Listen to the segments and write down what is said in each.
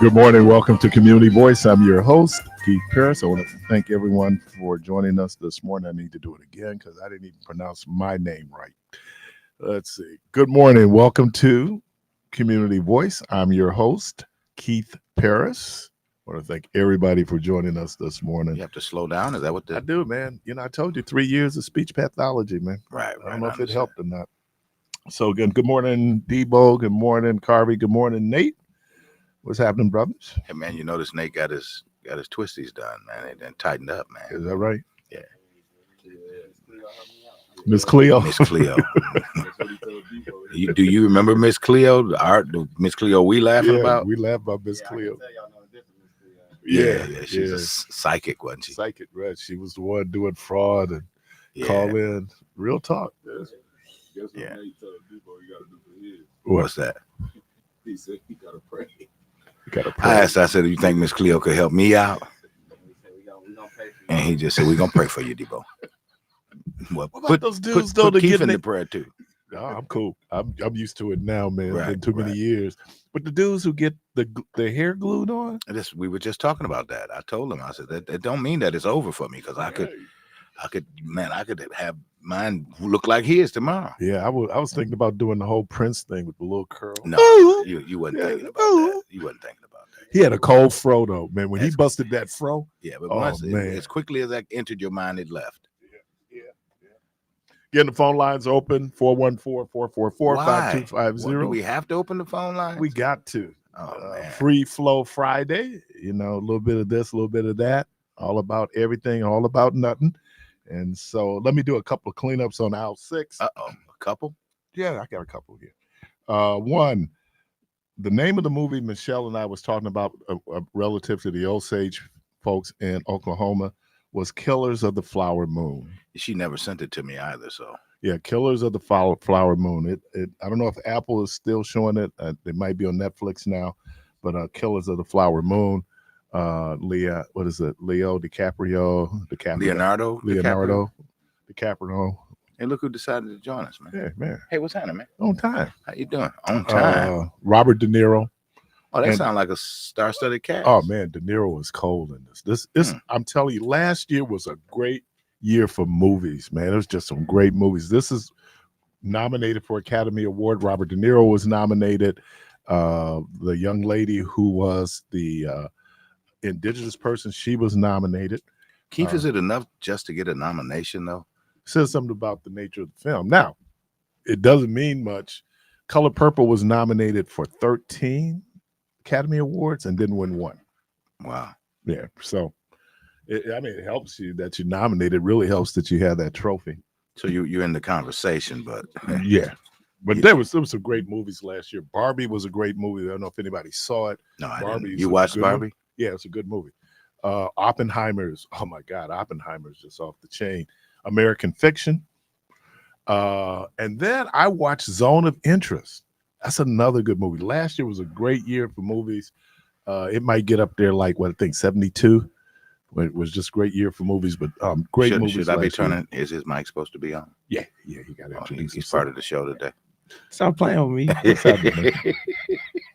Good morning. Welcome to Community Voice. I'm your host, Keith Parris. I want to thank everyone for joining us this morning. I need to do it again because I didn't even pronounce my name right. Let's see. Good morning. Welcome to Community Voice. I'm your host, Keith Parris. I want to thank everybody for joining us this morning. You have to slow down. Is that what I do, man. You know, I told you 3 years of speech pathology, man. Right. I don't know if it helped or not. So again, good morning, Debo. Good morning, Carvey. Good morning, Nate. What's happening, brothers? Hey, man, you notice Nate got his twisties done, man. They done tightened up, man. Is that right? Yeah. Miss Cleo. Miss Cleo. Do you remember Miss Cleo? Miss Cleo we laughing about? We laugh about Miss Cleo. Yeah. She's a psychic, wasn't she? Psychic, right? She was the one doing fraud and call in. Real talk. Yeah. What's that? He said he gotta pray. I said, do you think Miss Cleo could help me out? And he just said, we're gonna pray for you, Debo. Well, put those dudes put Keith in the prayer too. No, I'm cool. I'm used to it now, man. Right, it's been too many years. But the dudes who get the hair glued on, we were just talking about that. I told him, I said that don't mean that it's over for me because I could have mine look like his tomorrow. Yeah, I was thinking about doing the whole Prince thing with the little curl. No, you wasn't thinking about that. You wasn't thinking about that. He had a cold fro though, man. When he busted that fro, but once as quickly as that entered your mind, it left. Getting the phone lines open, 414-444-5250. Do we have to open the phone lines? We got to. Man. Free Flow Friday, you know, a little bit of this, a little bit of that, all about everything, all about nothing. And so let me do a couple of cleanups on aisle 6. A couple? Yeah, I got a couple here. One, the name of the movie Michelle and I was talking about relative to the Osage folks in Oklahoma was Killers of the Flower Moon. She never sent it to me either, so. Yeah, Killers of the Flower Moon. I don't know if Apple is still showing it. It might be on Netflix now, but Killers of the Flower Moon. Leo DiCaprio. Leonardo DiCaprio. Hey, look who decided to join us, man. Yeah, man. Hey, what's happening, man? On time. How you doing? On time. Robert De Niro. Oh, that sounds like a star-studded cast. Oh man, De Niro was cold in this. I'm telling you, last year was a great year for movies, man. It was just some great movies. This is nominated for Academy Award. Robert De Niro was nominated. The young lady who was the indigenous person, she was nominated. Keith, is it enough just to get a nomination though? Says something about the nature of the film. Now, it doesn't mean much. Color Purple was nominated for 13 Academy Awards and didn't win one. Wow. Yeah. So, it helps you that you're nominated. It really helps that you have that trophy. So you're in the conversation, but yeah. But there was some great movies last year. Barbie was a great movie. I don't know if anybody saw it. No, I Barbie. didn't. You watched Barbie? Movie. Yeah, it's a good movie. Oppenheimer's. Oh my God, Oppenheimer's just off the chain. American Fiction. And then I watched Zone of Interest. That's another good movie. Last year was a great year for movies. It might get up there like 72. It was just a great year for movies, but great movies. Should I be turning? Is his mic supposed to be on? Yeah, he got to Oh, introduce he's himself. part of the show today. Stop playing with me. What's happening?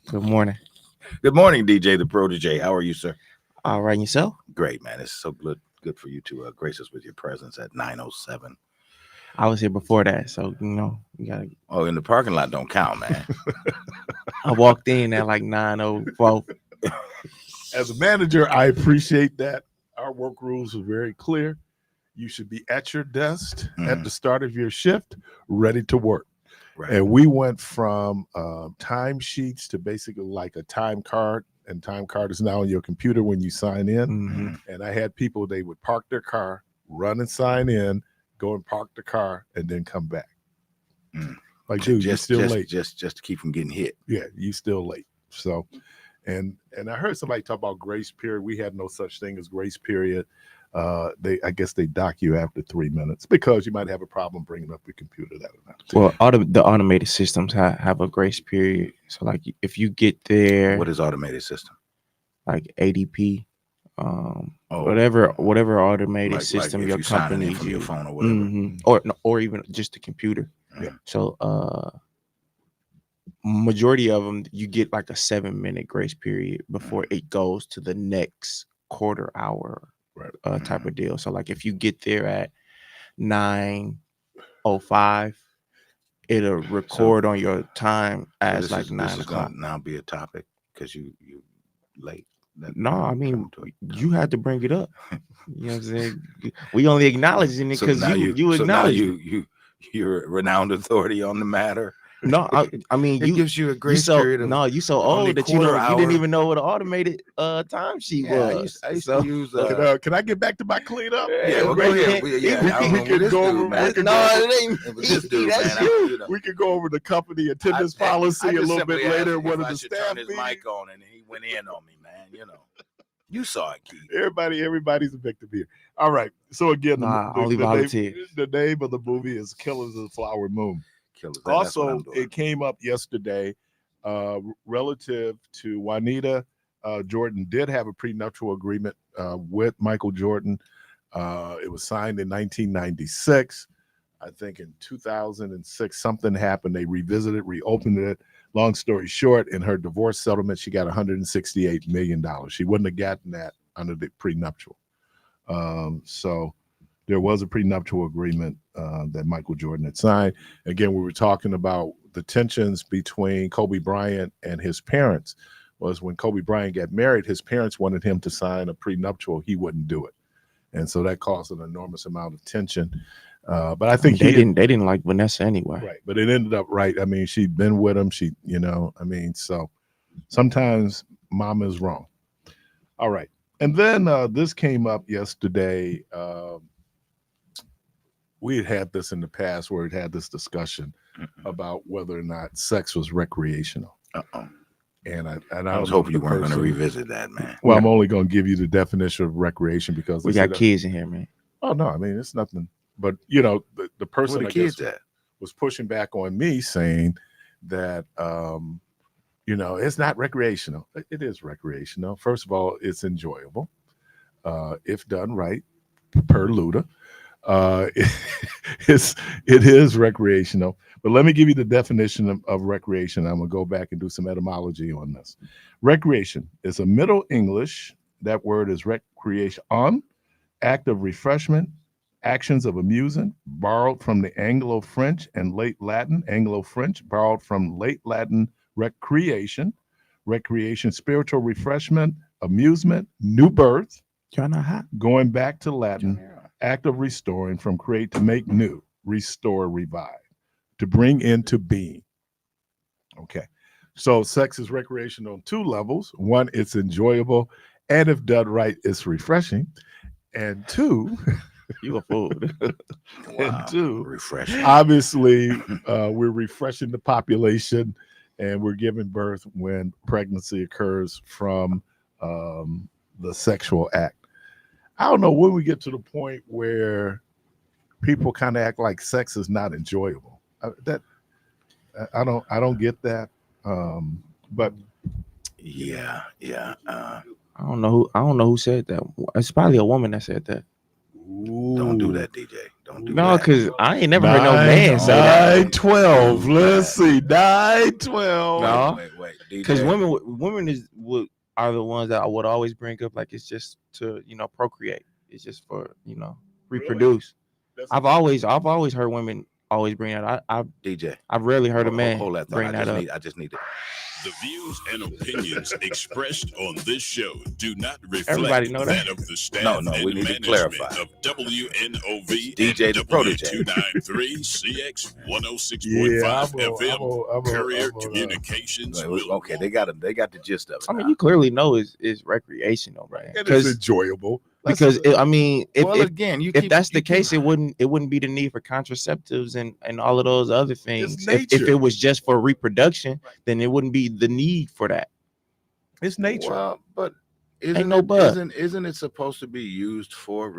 Good morning. Good morning, DJ the Protégé. How are you, sir? All right, yourself? Great, man. It's so good for you to grace us with your presence at 9:07. I was here before that, so you gotta. Oh, in the parking lot don't count, man. I walked in at like 9:04. As a manager, I appreciate that. Our work rules are very clear. You should be at your desk at the start of your shift, ready to work. Right. And we went from time sheets to basically like a time card, and time card is now on your computer when you sign in. Mm-hmm. And I had people, they would park their car, run and sign in, go and park the car, and then come back. Like, dude, you're still late. Just to keep from getting hit. Yeah, you still late. So, and I heard somebody talk about grace period. We had no such thing as grace period. I guess they dock you after 3 minutes because you might have a problem bringing up your computer that or not. Well, the automated systems have a grace period. So, like, if you get there, What is automated system? like ADP, whatever automated system if your you signing in company from your use. phone or whatever. Mm-hmm. Or even just the computer. Yeah. So, majority of them, you get like a 7-minute grace period before it goes to the next quarter hour type of deal. So, like, if you get there at 9:05, it'll record on your time as like 9 o'clock. Now be a topic because you late. No, I mean, you had to bring it up. You know what I'm saying? We only acknowledging it because you acknowledge it. You're a renowned authority on the matter. No, I mean, it gives you a grace period. You so old that you didn't even know what an automated time sheet was. I used to use. Can I get back to my cleanup? Yeah, well, go ahead. We can go over. This dude, That's man. you. We could go over the company attendance policy a little bit later. One of the staff turn his mic on, and he went in on me, man. You saw it, Keith. Everybody's a victim here. All right. So again, the name of the movie is Killers of the Flower Moon. Also, it came up yesterday relative to Juanita Jordan did have a prenuptial agreement with Michael Jordan. It was signed in 1996. I think in 2006, something happened. They revisited, reopened it. Long story short, in her divorce settlement, she got $168 million. She wouldn't have gotten that under the prenuptial. So there was a prenuptial agreement that Michael Jordan had signed. Again, we were talking about the tensions between Kobe Bryant and his parents. Was when Kobe Bryant got married, his parents wanted him to sign a prenuptial. He wouldn't do it. And so that caused an enormous amount of tension. But I think they didn't like Vanessa anyway. Right. But it ended up right. I mean, she'd been with him. So sometimes mama is wrong. All right. And then this came up yesterday. We had this in the past where it had this discussion about whether or not sex was recreational. And I was hoping you weren't going to revisit that, man. Well, I'm only going to give you the definition of recreation because we got kids in here, man. Oh no, I mean it's nothing. But the person where the kids at was pushing back on me, saying that it's not recreational. It is recreational. First of all, it's enjoyable if done right, per Luda. It is recreational. But let me give you the definition of recreation. I'm going to go back and do some etymology on this. Recreation is a Middle English, that word is recreation, act of refreshment, actions of amusement, borrowed from the Anglo-French and late Latin. Anglo-French, borrowed from late Latin recreation, spiritual refreshment, amusement, new birth, going back to Latin, act of restoring, from create to make new, restore, revive, to bring into being. Okay. So sex is recreational on two levels. One, it's enjoyable, and if done right, it's refreshing. And two, you a fool. And two, refreshing. Obviously, we're refreshing the population, and we're giving birth when pregnancy occurs from the sexual act. I don't know when we get to the point where people kind of act like sex is not enjoyable. I don't get that. But yeah. I don't know who said that. It's probably a woman that said that. Don't do that, DJ. Don't do No, that. because I ain't never heard no man say that. 9-12. Let's see. 9-12. No. Wait, Because DJ. women are the ones that I would always bring up, like it's just to procreate. It's just for reproduce. That's- I've always heard women always bring that. DJ. I've rarely heard a man Hold that thought. bring that up. I just need it. The views and opinions expressed on this show do not reflect Everybody know that. of the staff No, and we need to management clarify. of WNOV DJ and the Protégé. W293 CX 106.5 Yeah, FM. Courier Communications. Okay, they got the gist of it. I mean, you clearly know is recreational, man. And it's enjoyable. Because if that's the case, it wouldn't be the need for contraceptives and all of those other things. If it was just for reproduction, then it wouldn't be the need for that. It's nature. Well, but Ain't no but. isn't it supposed to be used for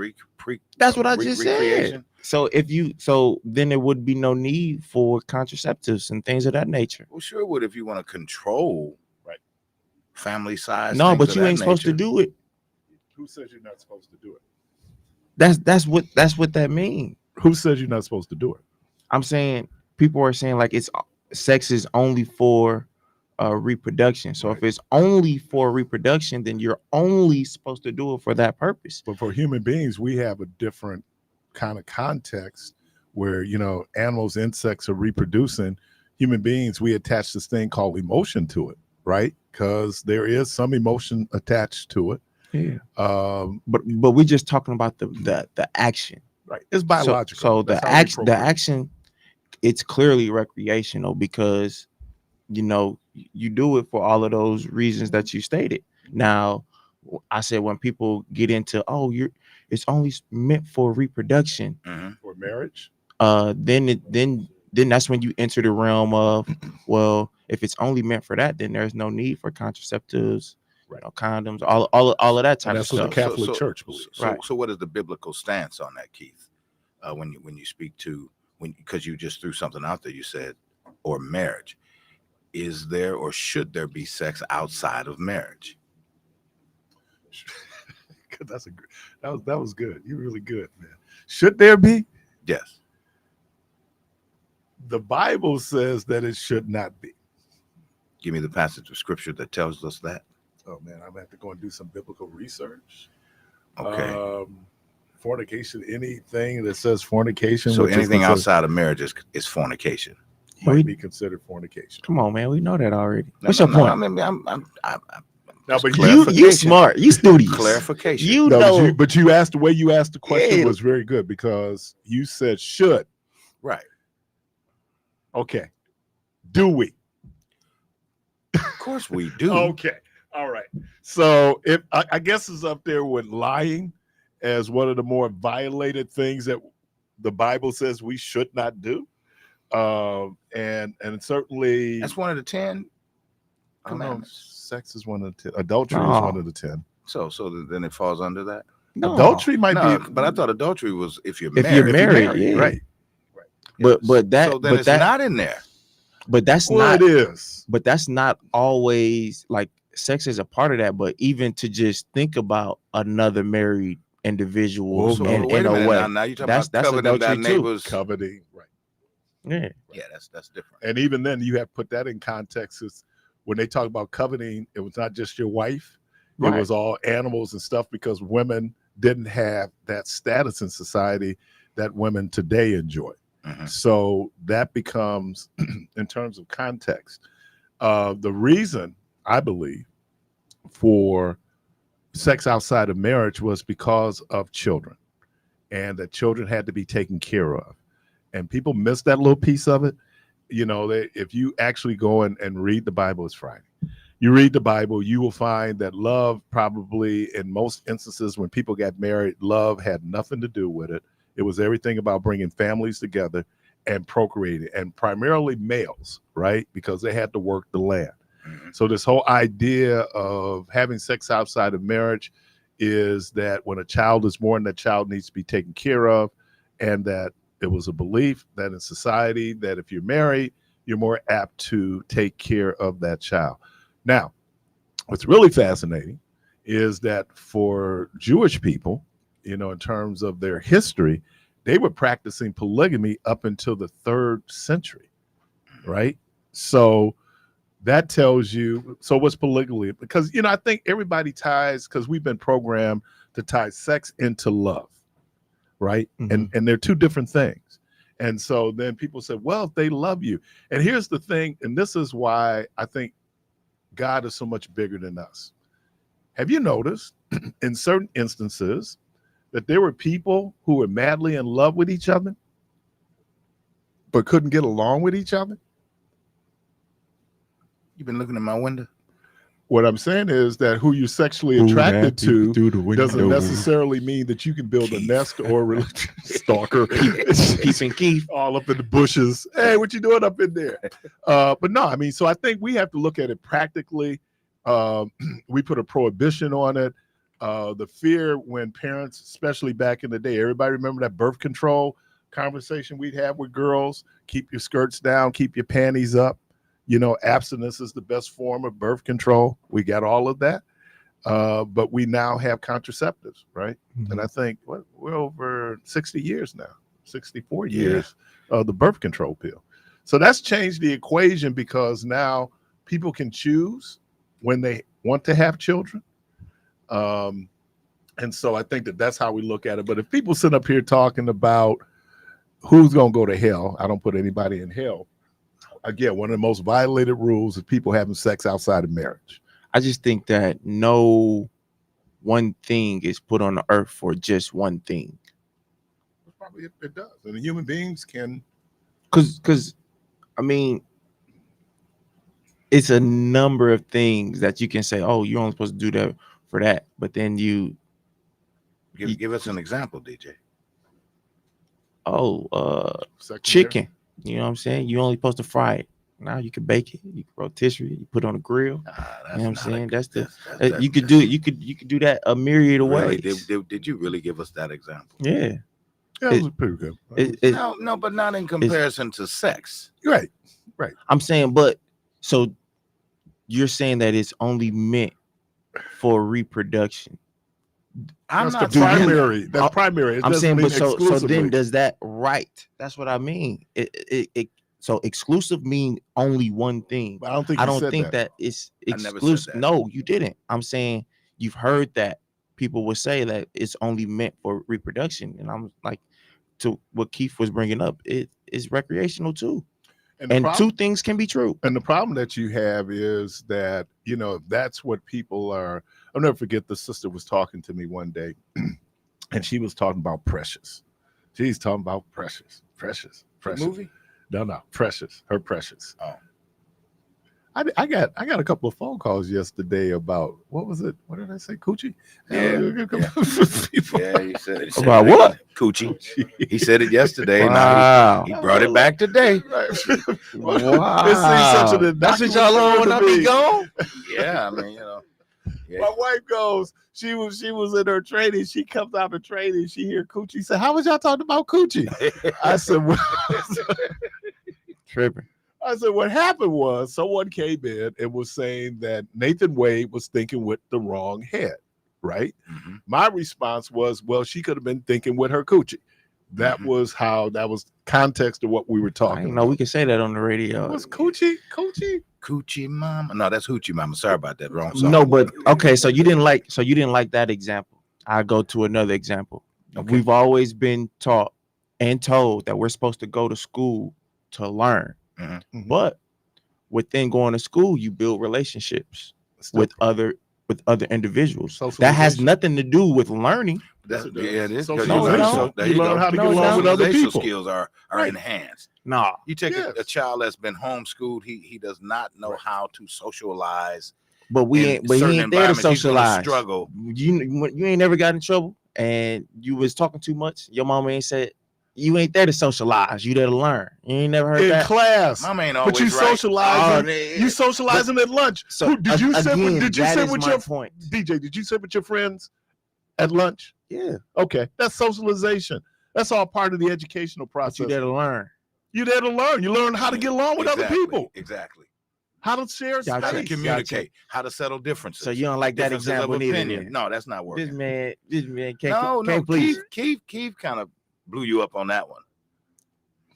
That's what I just recreation? said. So then there would be no need for contraceptives and things of that nature. Well, sure would if you want to control family size. No, but you ain't supposed to do it. Who says you're not supposed to do it? That's what that means. Who says you're not supposed to do it? I'm saying people are saying like sex is only for reproduction. So if it's only for reproduction, then you're only supposed to do it for that purpose. But for human beings, we have a different kind of context where animals, insects are reproducing. Human beings, we attach this thing called emotion to it, right? Because there is some emotion attached to it. Yeah. But we're just talking about the action. Right. It's biological. So the action, it's clearly recreational because you do it for all of those reasons that you stated. Now, I said when people get into it's only meant for reproduction, for marriage. Then that's when you enter the realm of if it's only meant for that, then there's no need for contraceptives. Condoms, all of that type of stuff. That's what the Catholic Church believes. So what is the biblical stance on that, Keith? When you speak to because you just threw something out there, you said or marriage, is there or should there be sex outside of marriage? That was good. You're really good, man. Should there be? Yes. The Bible says that it should not be. Give me the passage of scripture that tells us that. Oh man, I'm gonna have to go and do some biblical research. Okay. Fornication, anything that says fornication. So anything outside of marriage is fornication. Might be considered fornication. Come on, man, we know that already. What's your point? No, but you smart, you studious. Clarification. But you asked the way you asked the question was very good because you said should. Right. Okay. Do we? Of course we do. Okay. All right. So if I guess it's up there with lying as one of the more violated things that the Bible says we should not do. And certainly that's one of the 10 commandments. Sex is one of the 10. Adultery is one of the 10. So then it falls under that. No. Adultery might be, but I thought adultery was if you're married, yeah. Right. But it's not in there. But that's not. It is. But that's not always like sex is a part of that. But even to just think about another married individual in a way, now you're talking about coveting thy neighbors. Coveting, right? Yeah, that's different. And even then, you have to put that in context. Is when they talk about coveting, it was not just your wife; it was all animals and stuff because women didn't have that status in society that women today enjoy. So that becomes, in terms of context, the reason I believe for sex outside of marriage was because of children, and that children had to be taken care of. And people miss that little piece of it. If you actually go and read the Bible, it's Friday. You read the Bible, you will find that love probably in most instances when people got married, love had nothing to do with it. It was everything about bringing families together and procreating, and primarily males, right? Because they had to work the land. So this whole idea of having sex outside of marriage is that when a child is born, that child needs to be taken care of, and that it was a belief that in society that if you're married, you're more apt to take care of that child. Now, what's really fascinating is that for Jewish people, you know, in terms of their history, they were practicing polygamy up until the 3rd century, right? So that tells you, so what's polygamy? Because, you know, I think everybody ties, because we've been programmed to tie sex into love, right? And they're two different things. And so then people say, well, if they love you. And here's the thing, and this is why I think God is so much bigger than us. Have you noticed in certain instances that there were people who were madly in love with each other, but couldn't get along with each other? You've been looking at my window. What I'm saying is that who you're sexually attracted to doesn't necessarily mean that you can build a nest or stalker. Peeping Keith. All up in the bushes. Hey, what you doing up in there? But no, I mean, so I think we have to look at it practically. We put a prohibition on it. The fear when parents, especially back in the day, everybody remember that birth control conversation we'd have with girls? Keep your skirts down, keep your panties up. You know, abstinence is the best form of birth control. We got all of that. But we now have contraceptives, right? And I think we're over 60 years now, 64 years of the birth control pill. So that's changed the equation, because now people can choose when they want to have children. And so I think that that's how we look at it. But if people sit up here talking about who's going to go to hell, I don't put anybody in hell. Again, one of the most violated rules is people having sex outside of marriage. I just think that no one thing is put on the earth for just one thing. Probably it does. And the human beings can. Because I mean, it's a number of things that you can say, oh, you're only supposed to do that for that. But then you give us an example, DJ. Chicken. You know what I'm saying? You only supposed to fry it. Now you can bake it, you can rotisserie it, you put it on the grill. You know what I'm saying? You could do it. You could do that a myriad of really? ways. Did you really give us that example? Yeah. Yeah, it was pretty good. No, but not in comparison to sex. Right. I'm saying, but so you're saying that it's only meant for reproduction. That's the primary. That's primary. I'm saying, but so then does that right? That's what I mean. So exclusive mean only one thing. But I don't think that it's exclusive. No, you didn't. I'm saying you've heard that people would say that it's only meant for reproduction, and I'm like, to what Keith was bringing up, it is recreational too. And two things can be true. And the problem that you have is that, you know, that's what people are. I'll never forget, the sister was talking to me one day and she was talking about Precious. She's talking about Precious. The movie? No, Precious. Her Precious. Oh. I got a couple of phone calls yesterday about, what was it? What did I say? Coochie? Yeah, he said it. About what? Coochie. He said it yesterday. Wow. He brought it back today. Wow. That's what y'all on when I be gone? Yeah, I mean, you know. Yeah. My wife goes, she was in her training. She comes out of training. She hear Coochie. Said, how was y'all talking about Coochie? I said, well, tripping. I said, what happened was someone came in and was saying that Nathan Wade was thinking with the wrong head, right? Mm-hmm. My response was, well, she could have been thinking with her coochie. That was context of what we were talking about. No, we can say that on the radio. What's coochie? Coochie mama? No, that's hoochie mama. Sorry about that. Wrong song. No, but okay, so you didn't like that example. I go to another example. Okay. We've always been taught and told that we're supposed to go to school to learn. Mm-hmm. But within going to school, you build relationships with other individuals. That has nothing to do with learning. It is. You learn how to get along with other people. Skills are enhanced. No, you take a child that's been homeschooled. He does not know how to socialize. But he ain't there to socialize. Struggle. You ain't never got in trouble, and you was talking too much. Your mama ain't said. You ain't there to socialize. You there to learn. You ain't never heard that in class. Mama ain't always but you right. socializing. You socializing at lunch. So did you sit with your point? DJ? Did you sit with your friends at lunch? Yeah. Okay, that's socialization. That's all part of the educational process. But you there to learn. You there to learn. You learn how to get along with other people. Exactly. How to share Y'all How to space. communicate, how to settle differences. So you don't like that differences of example neither. opinion. Then. No, that's not This working. man can't. No, can't please. Keith kind of blew you up on that one.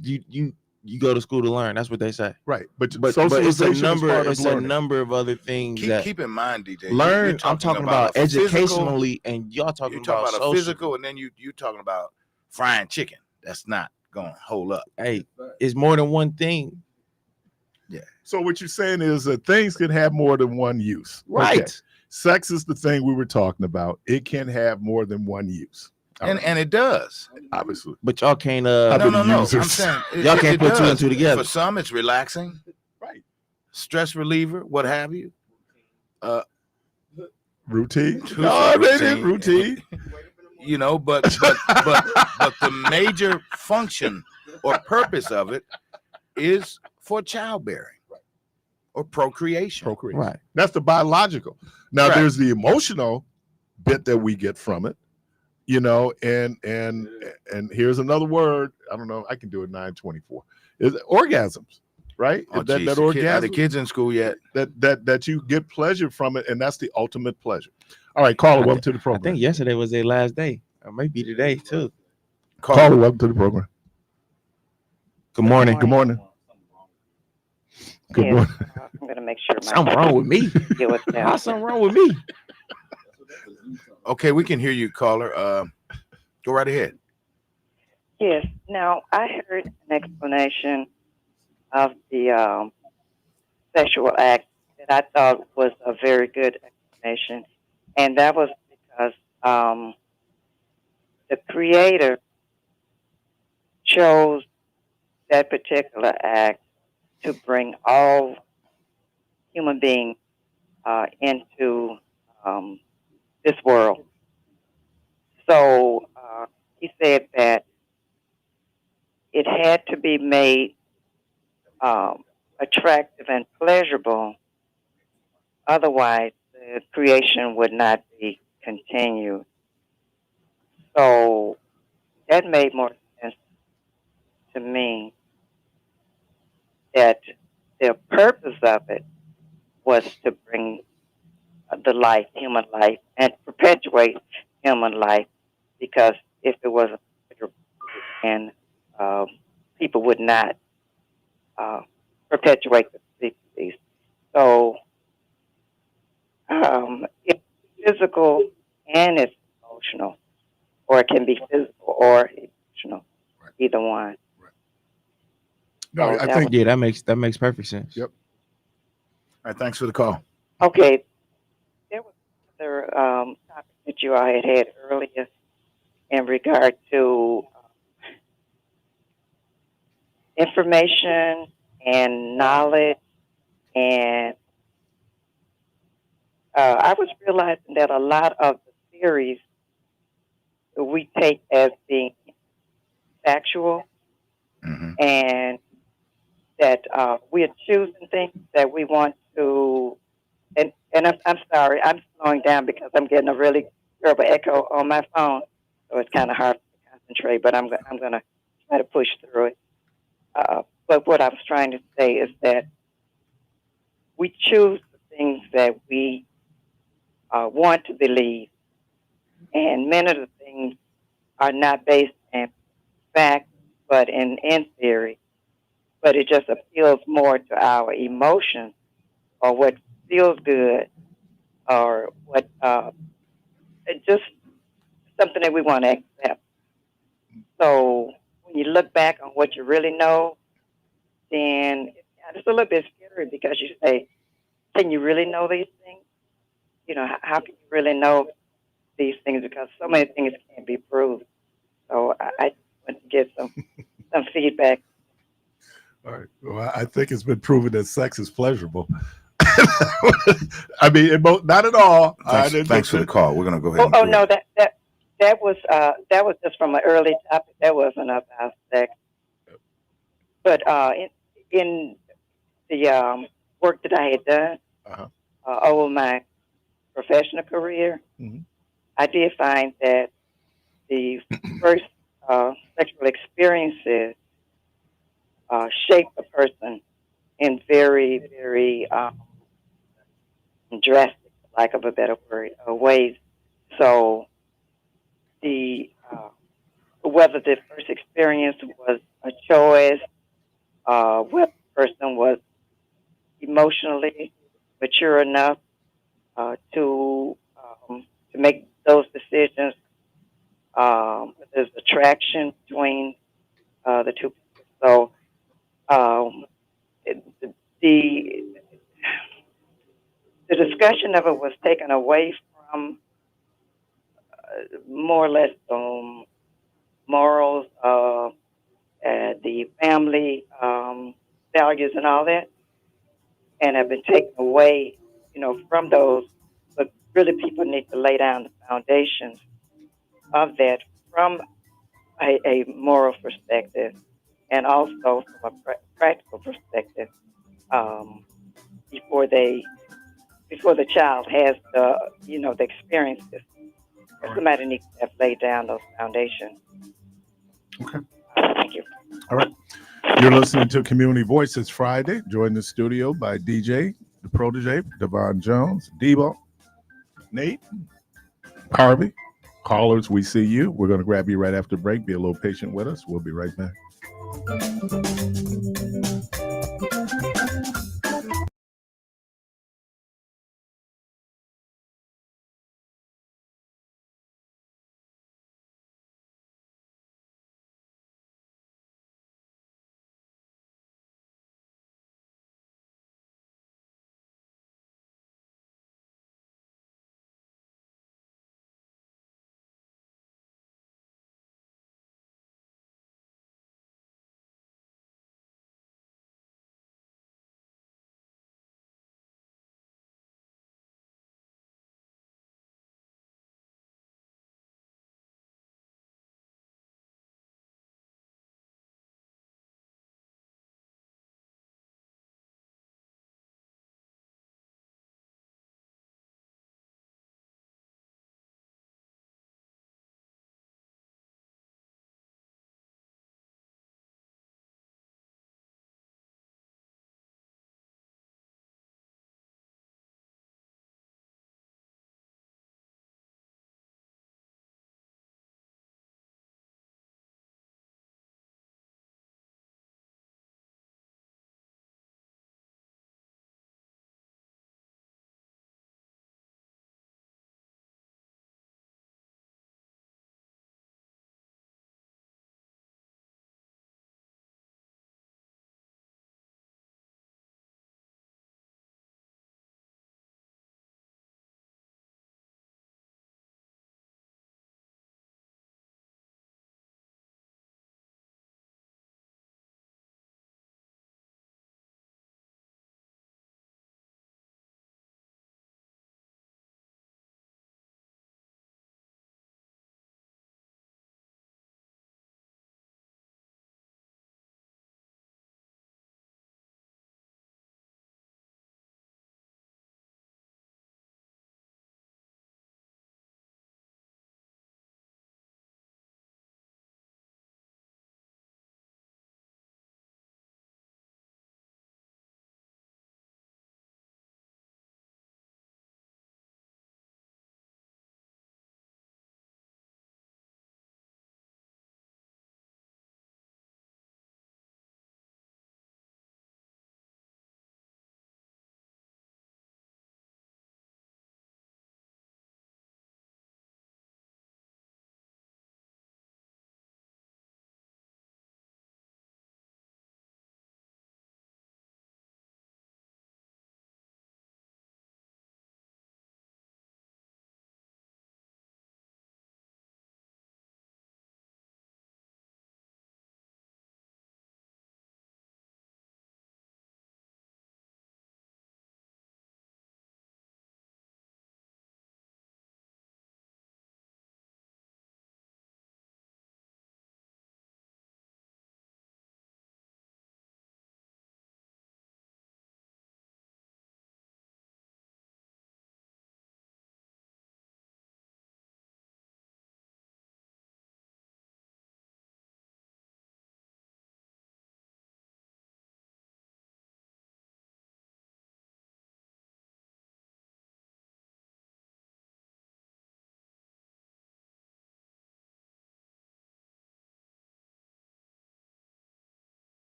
You go to school to learn. That's what they say. Right, but But it's socialization a is number. part of It's a learning. number of other things that Keep in mind, DJ. learn. I'm talking about a physical- educationally, and y'all talking You're talking about social. a physical, and then you talking about frying chicken. That's not gonna hold up. Hey, it's more than one thing. So what you're saying is that things can have more than one use. Right. Okay. Sex is the thing we were talking about. It can have more than one use. All right. And it does. Obviously. But y'all can't. How No. many I'm users? saying Y'all can't put two and does. two together. For some, it's relaxing, Right. stress reliever, what have you. Routine. Who's No, a they didn't routine. You know, but the major function or purpose of it is for childbearing or procreation. Procreation. Right. That's the biological. Now Right. there's the emotional bit that we get from it, you know, and here's another word. I don't know. I can do it 924. Is orgasms, right? Oh, that geez. Are orgasm the kids in school yet? that you get pleasure from it, and that's the ultimate pleasure. All right, caller, welcome to the I program. think yesterday was their last day, or maybe today too. Caller, welcome to the program. Good morning. Good morning. Good Yes, morning. I'm going to make sure my Something wrong with me. deal with that. How's something wrong with me? Okay, we can hear you, caller. Go right ahead. Yes. Now, I heard an explanation of the sexual act that I thought was a very good explanation, and that was because the Creator chose that particular act to bring all human beings into this world. So he said that it had to be made attractive and pleasurable, otherwise the creation would not be continued. So that made more sense to me, that the purpose of it was to bring the life, human life, and perpetuate human life, because if it wasn't, and people would not perpetuate the species. So it's physical and it's emotional, or it can be physical or emotional, either one. No, Oh, I that think Yeah, that makes perfect sense. Yep. All right, thanks for the call. Okay, there was another topic that you all had earlier in regard to information and knowledge, and I was realizing that a lot of the theories we take as being factual, and that we are choosing things that we want to. And I'm sorry, I'm slowing down because I'm getting a really terrible echo on my phone, so it's kind of hard to concentrate. But I'm going to try to push through it. But what I was trying to say is that we choose the things that we want to believe, and many of the things are not based in fact, but in theory. But it just appeals more to our emotions, or what feels good, or what it's just something that we want to accept. So when you look back on what you really know, then it's a little bit scary, because you say, can you really know these things? You know, how can you really know these things? Because so many things can't be proved. So I just want to get some feedback. All right. Well, I think it's been proven that sex is pleasurable. I mean, not at all. Thanks for the call. We're gonna go ahead. Oh no, that was just from an early topic. That wasn't about sex. But in the work that I had done over my professional career, I did find that the first sexual experiences shape a person in very, very drastic, for lack of a better word, ways. So the whether the first experience was a choice, whether the person was emotionally mature enough to make those decisions. There's attraction between the two people. So it, the the discussion of it was taken away from more or less morals, the family values, and all that, and have been taken away, from those. But really, people need to lay down the foundations of that from a moral perspective, and also from a practical perspective, um, before the child has the experiences. All right. Somebody needs to have laid down those foundations. Okay. Thank you. All right. You're listening to Community Voice. It's Friday. Joined in the studio by DJ, the Protégé, Devon Jones, Debo, Nate, Harvey. Callers, we see you. We're going to grab you right after break. Be a little patient with us. We'll be right back.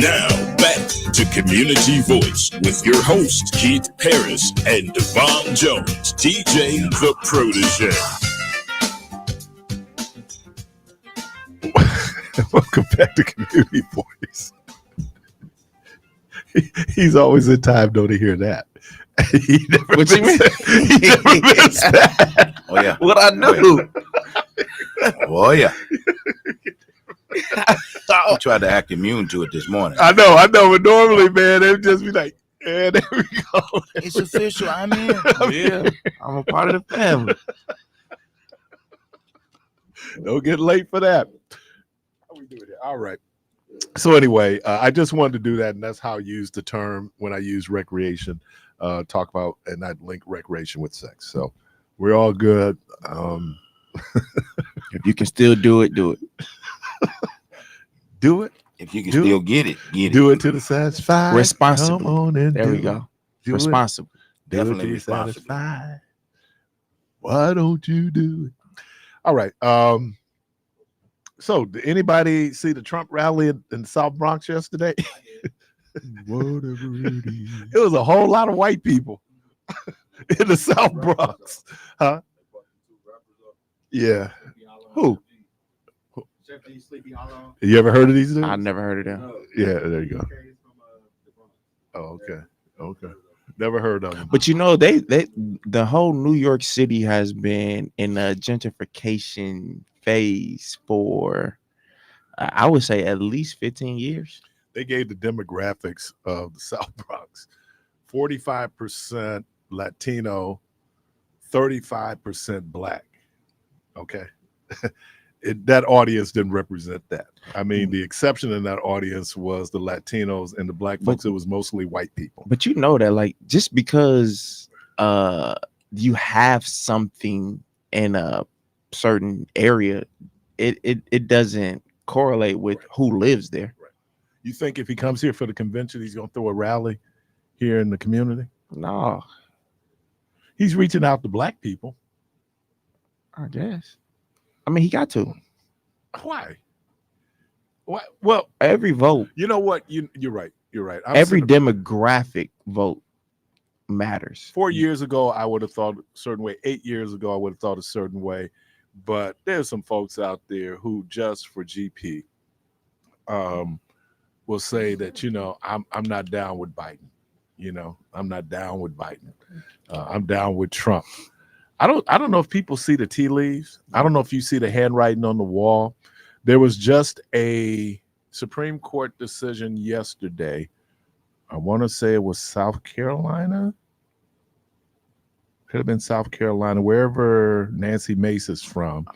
Now, back to Community Voice with your hosts, Keith Parris and Devon Jones, DJ The Protégé. Welcome back to Community Voice. He's always in time, though, to hear that. He never What you mean? He never missed that. Oh yeah. What I do? Oh yeah. I tried to act immune to it this morning. I know, but normally, man, they would just be like, yeah, there we go. It's official. I'm in. Yeah, I'm a part of the family. Don't get late for that. How we doing here? All right. So anyway, I just wanted to do that, and that's how I use the term when I use recreation. Talk about and not link recreation with sex. So we're all good. If you can still do it, do it. Do it. If you can Do still it. get it, get it. Do it to the satisfied. Responsible. Come on and There do we it. go. Do Responsible. it. Do Definitely it to responsible. satisfied. Why don't you do it? All right. So did anybody see the Trump rally in South Bronx yesterday? Whatever it is. It was a whole lot of white people in the South Bronx. Huh? Yeah. Who? You ever heard of these dudes? I never heard of them. Yeah, there you go. Oh, okay. Okay. Never heard of them. But you know, the whole New York City has been in a gentrification phase for, I would say, at least 15 years. They gave the demographics of the South Bronx: 45% Latino, 35% Black. Okay. That audience didn't represent that. I mean, the exception in that audience was the Latinos and the Black folks. It was mostly white people. But you know that, like, just because you have something in a certain area, it doesn't correlate with who lives there. Right. You think if he comes here for the convention, he's going to throw a rally here in the community? No, He's reaching out to Black people. I guess. I mean, he got to. Why? Why? Well, Every vote, you know what? You're right. You're right. every demographic vote matters. 4 years ago, I would have thought a certain way. 8 years ago, I would have thought a certain way. But there's some folks out there who just for GP will say that, I'm not down with Biden. I'm not down with Biden. I'm down with Trump. I don't know if people see the tea leaves. I don't know if you see the handwriting on the wall. There was just a Supreme Court decision yesterday. I want to say it was South Carolina. Could have been South Carolina, wherever Nancy Mace is from,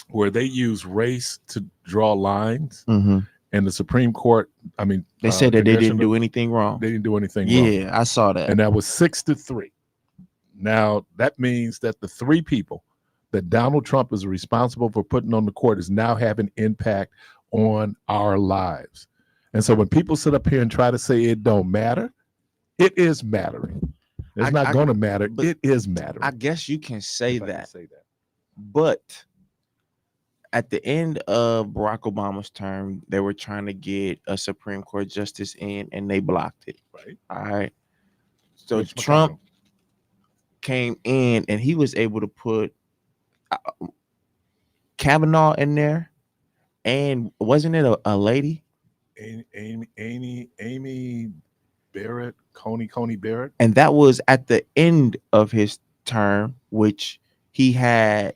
where they use race to draw lines. Mm-hmm. And the Supreme Court, They said that they didn't do anything wrong. They didn't do anything wrong. Yeah, I saw that. And that was 6-3. Now, that means that the three people that Donald Trump is responsible for putting on the court is now having impact on our lives. And so when people sit up here and try to say it don't matter, it is mattering. It's not going to matter. It is mattering. I guess you can say that. But at the end of Barack Obama's term, they were trying to get a Supreme Court justice in, and they blocked it. Right. All right. So Trump came in, and he was able to put Kavanaugh in there, and wasn't it a lady? Amy Barrett, Coney Barrett. And that was at the end of his term, which he had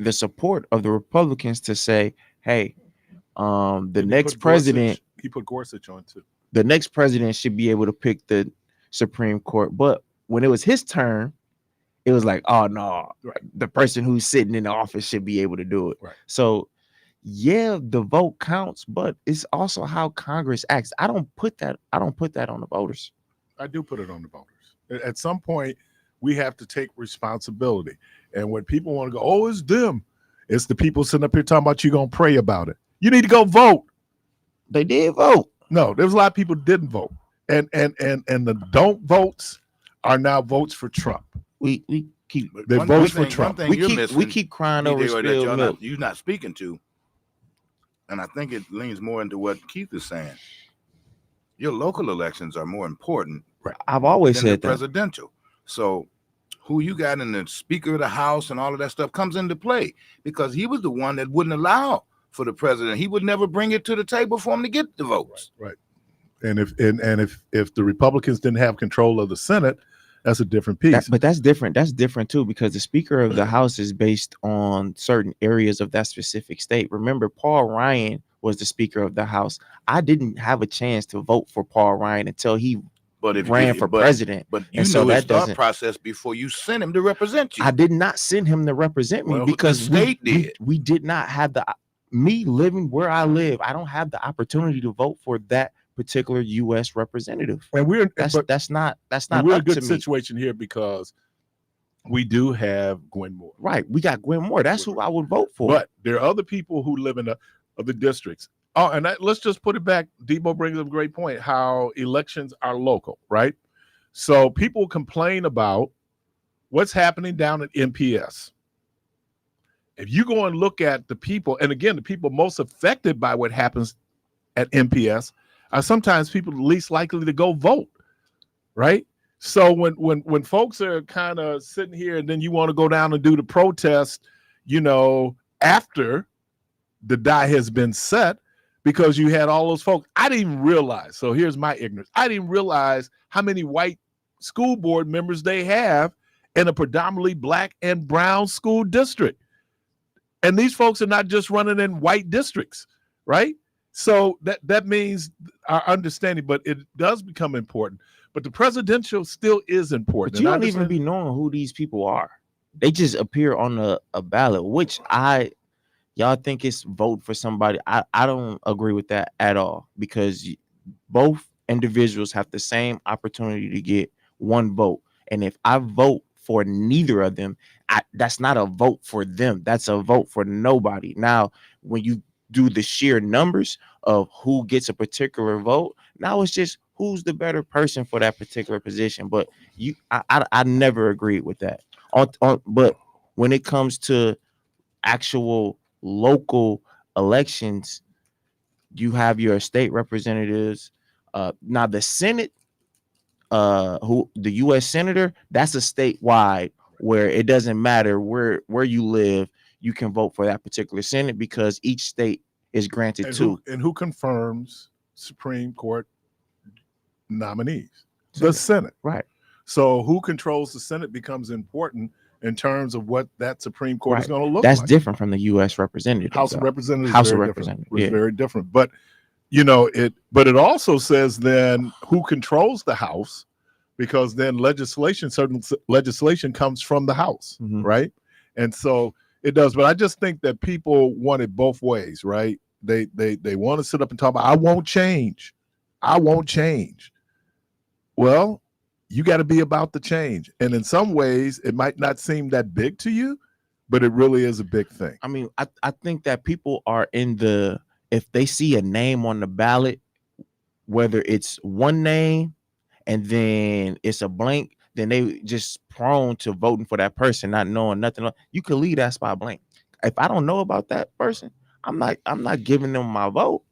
the support of the Republicans to say, hey, the next president, he put Gorsuch on too. The next president should be able to pick the Supreme Court. But when it was his turn, it was like, oh no, right, the person who's sitting in the office should be able to do it. Right. So yeah, the vote counts, but it's also how Congress acts. I don't put that on the voters. I do put it on the voters. At some point, we have to take responsibility. And when people want to go, oh, it's them, it's the people sitting up here talking about you gonna pray about it. You need to go vote. They did vote. No, there's a lot of people who didn't vote. And the don't votes are now votes for Trump. We keep they votes for Trump. We keep crying over spilled milk. You're not speaking to and I think it leans more into what Keith is saying. Your local elections are more important I've always than the said that. presidential. So who you got in the Speaker of the House and all of that stuff comes into play, because he was the one that wouldn't allow for the president. He would never bring it to the table for him to get the votes. Right. And if the Republicans didn't have control of the Senate, that's a different piece. But that's different. That's different too, because the Speaker of the House is based on certain areas of that specific state. Remember, Paul Ryan was the Speaker of the House. I didn't have a chance to vote for Paul Ryan until he ran for president. But you know his thought process before you sent him to represent you. I did not send him to represent me because the state we did not have me living where I live. I don't have the opportunity to vote for that particular U.S. representative. And that's not we're in up a good to me. situation here because we do have Gwen Moore. Right. We got Gwen Moore. That's who I would vote for. But there are other people who live in the other districts. Oh, and let's just put it back. Debo brings up a great point, how elections are local, right? So people complain about what's happening down at MPS. If you go and look at the people, and again, the people most affected by what happens at MPS are sometimes people least likely to go vote, right? So when folks are kind of sitting here and then you want to go down and do the protest, after the die has been set, because you had all those folks. I didn't even realize, so here's my ignorance. I didn't realize how many white school board members they have in a predominantly black and brown school district. And these folks are not just running in white districts, right? So that means our understanding, but it does become important. But the presidential still is important. But you don't even be knowing who these people are. They just appear on a ballot, which y'all think it's vote for somebody. I don't agree with that at all, because both individuals have the same opportunity to get one vote. And if I vote for neither of them, that's not a vote for them. That's a vote for nobody. Now, when you do the sheer numbers of who gets a particular vote, now it's just who's the better person for that particular position. But I never agreed with that. But when it comes to actual local elections, you have your state representatives. Now the Senate, who the U.S. senator, that's a statewide, where it doesn't matter where you live, you can vote for that particular Senate, because each state is granted two. And who confirms Supreme Court nominees? The Senate. Right. So who controls the Senate becomes important in terms of what that Supreme Court is going to look like. That's different from the U.S. representative. House of Representatives. House of Representatives was very different. But it also says then who controls the House, because then certain legislation comes from the House, right? And so it does. But I just think that people want it both ways, right? They want to sit up and talk about, I won't change. Well, you got to be about the change. And in some ways, it might not seem that big to you, but it really is a big thing. I mean, I think that people are if they see a name on the ballot, whether it's one name and then it's a blank, then they just prone to voting for that person, not knowing nothing. You can leave that spot blank. If I don't know about that person, I'm not giving them my vote.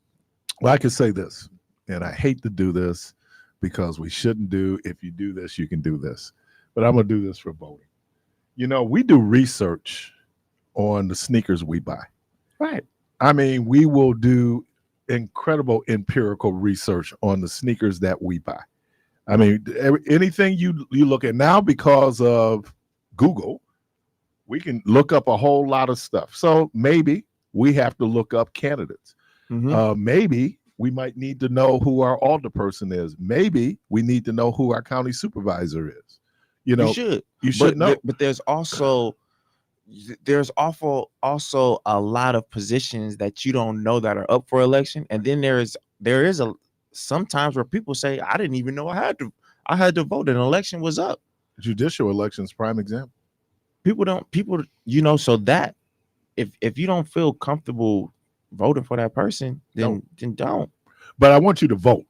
Well, I can say this, and I hate to do this, because we shouldn't do, if you do this, you can do this. But I'm going to do this for voting. We do research on the sneakers we buy. Right. I mean, we will do incredible empirical research on the sneakers that we buy. I mean, anything you look at now, because of Google, we can look up a whole lot of stuff. So maybe we have to look up candidates. Maybe we might need to know who our alderperson is. Maybe we need to know who our county supervisor is. You should know. But there's also a lot of positions that you don't know that are up for election. And then there is sometimes where people say, I didn't even know I had to vote. An election was up. Judicial elections, prime example. So that if you don't feel comfortable voting for that person, then don't. But I want you to vote.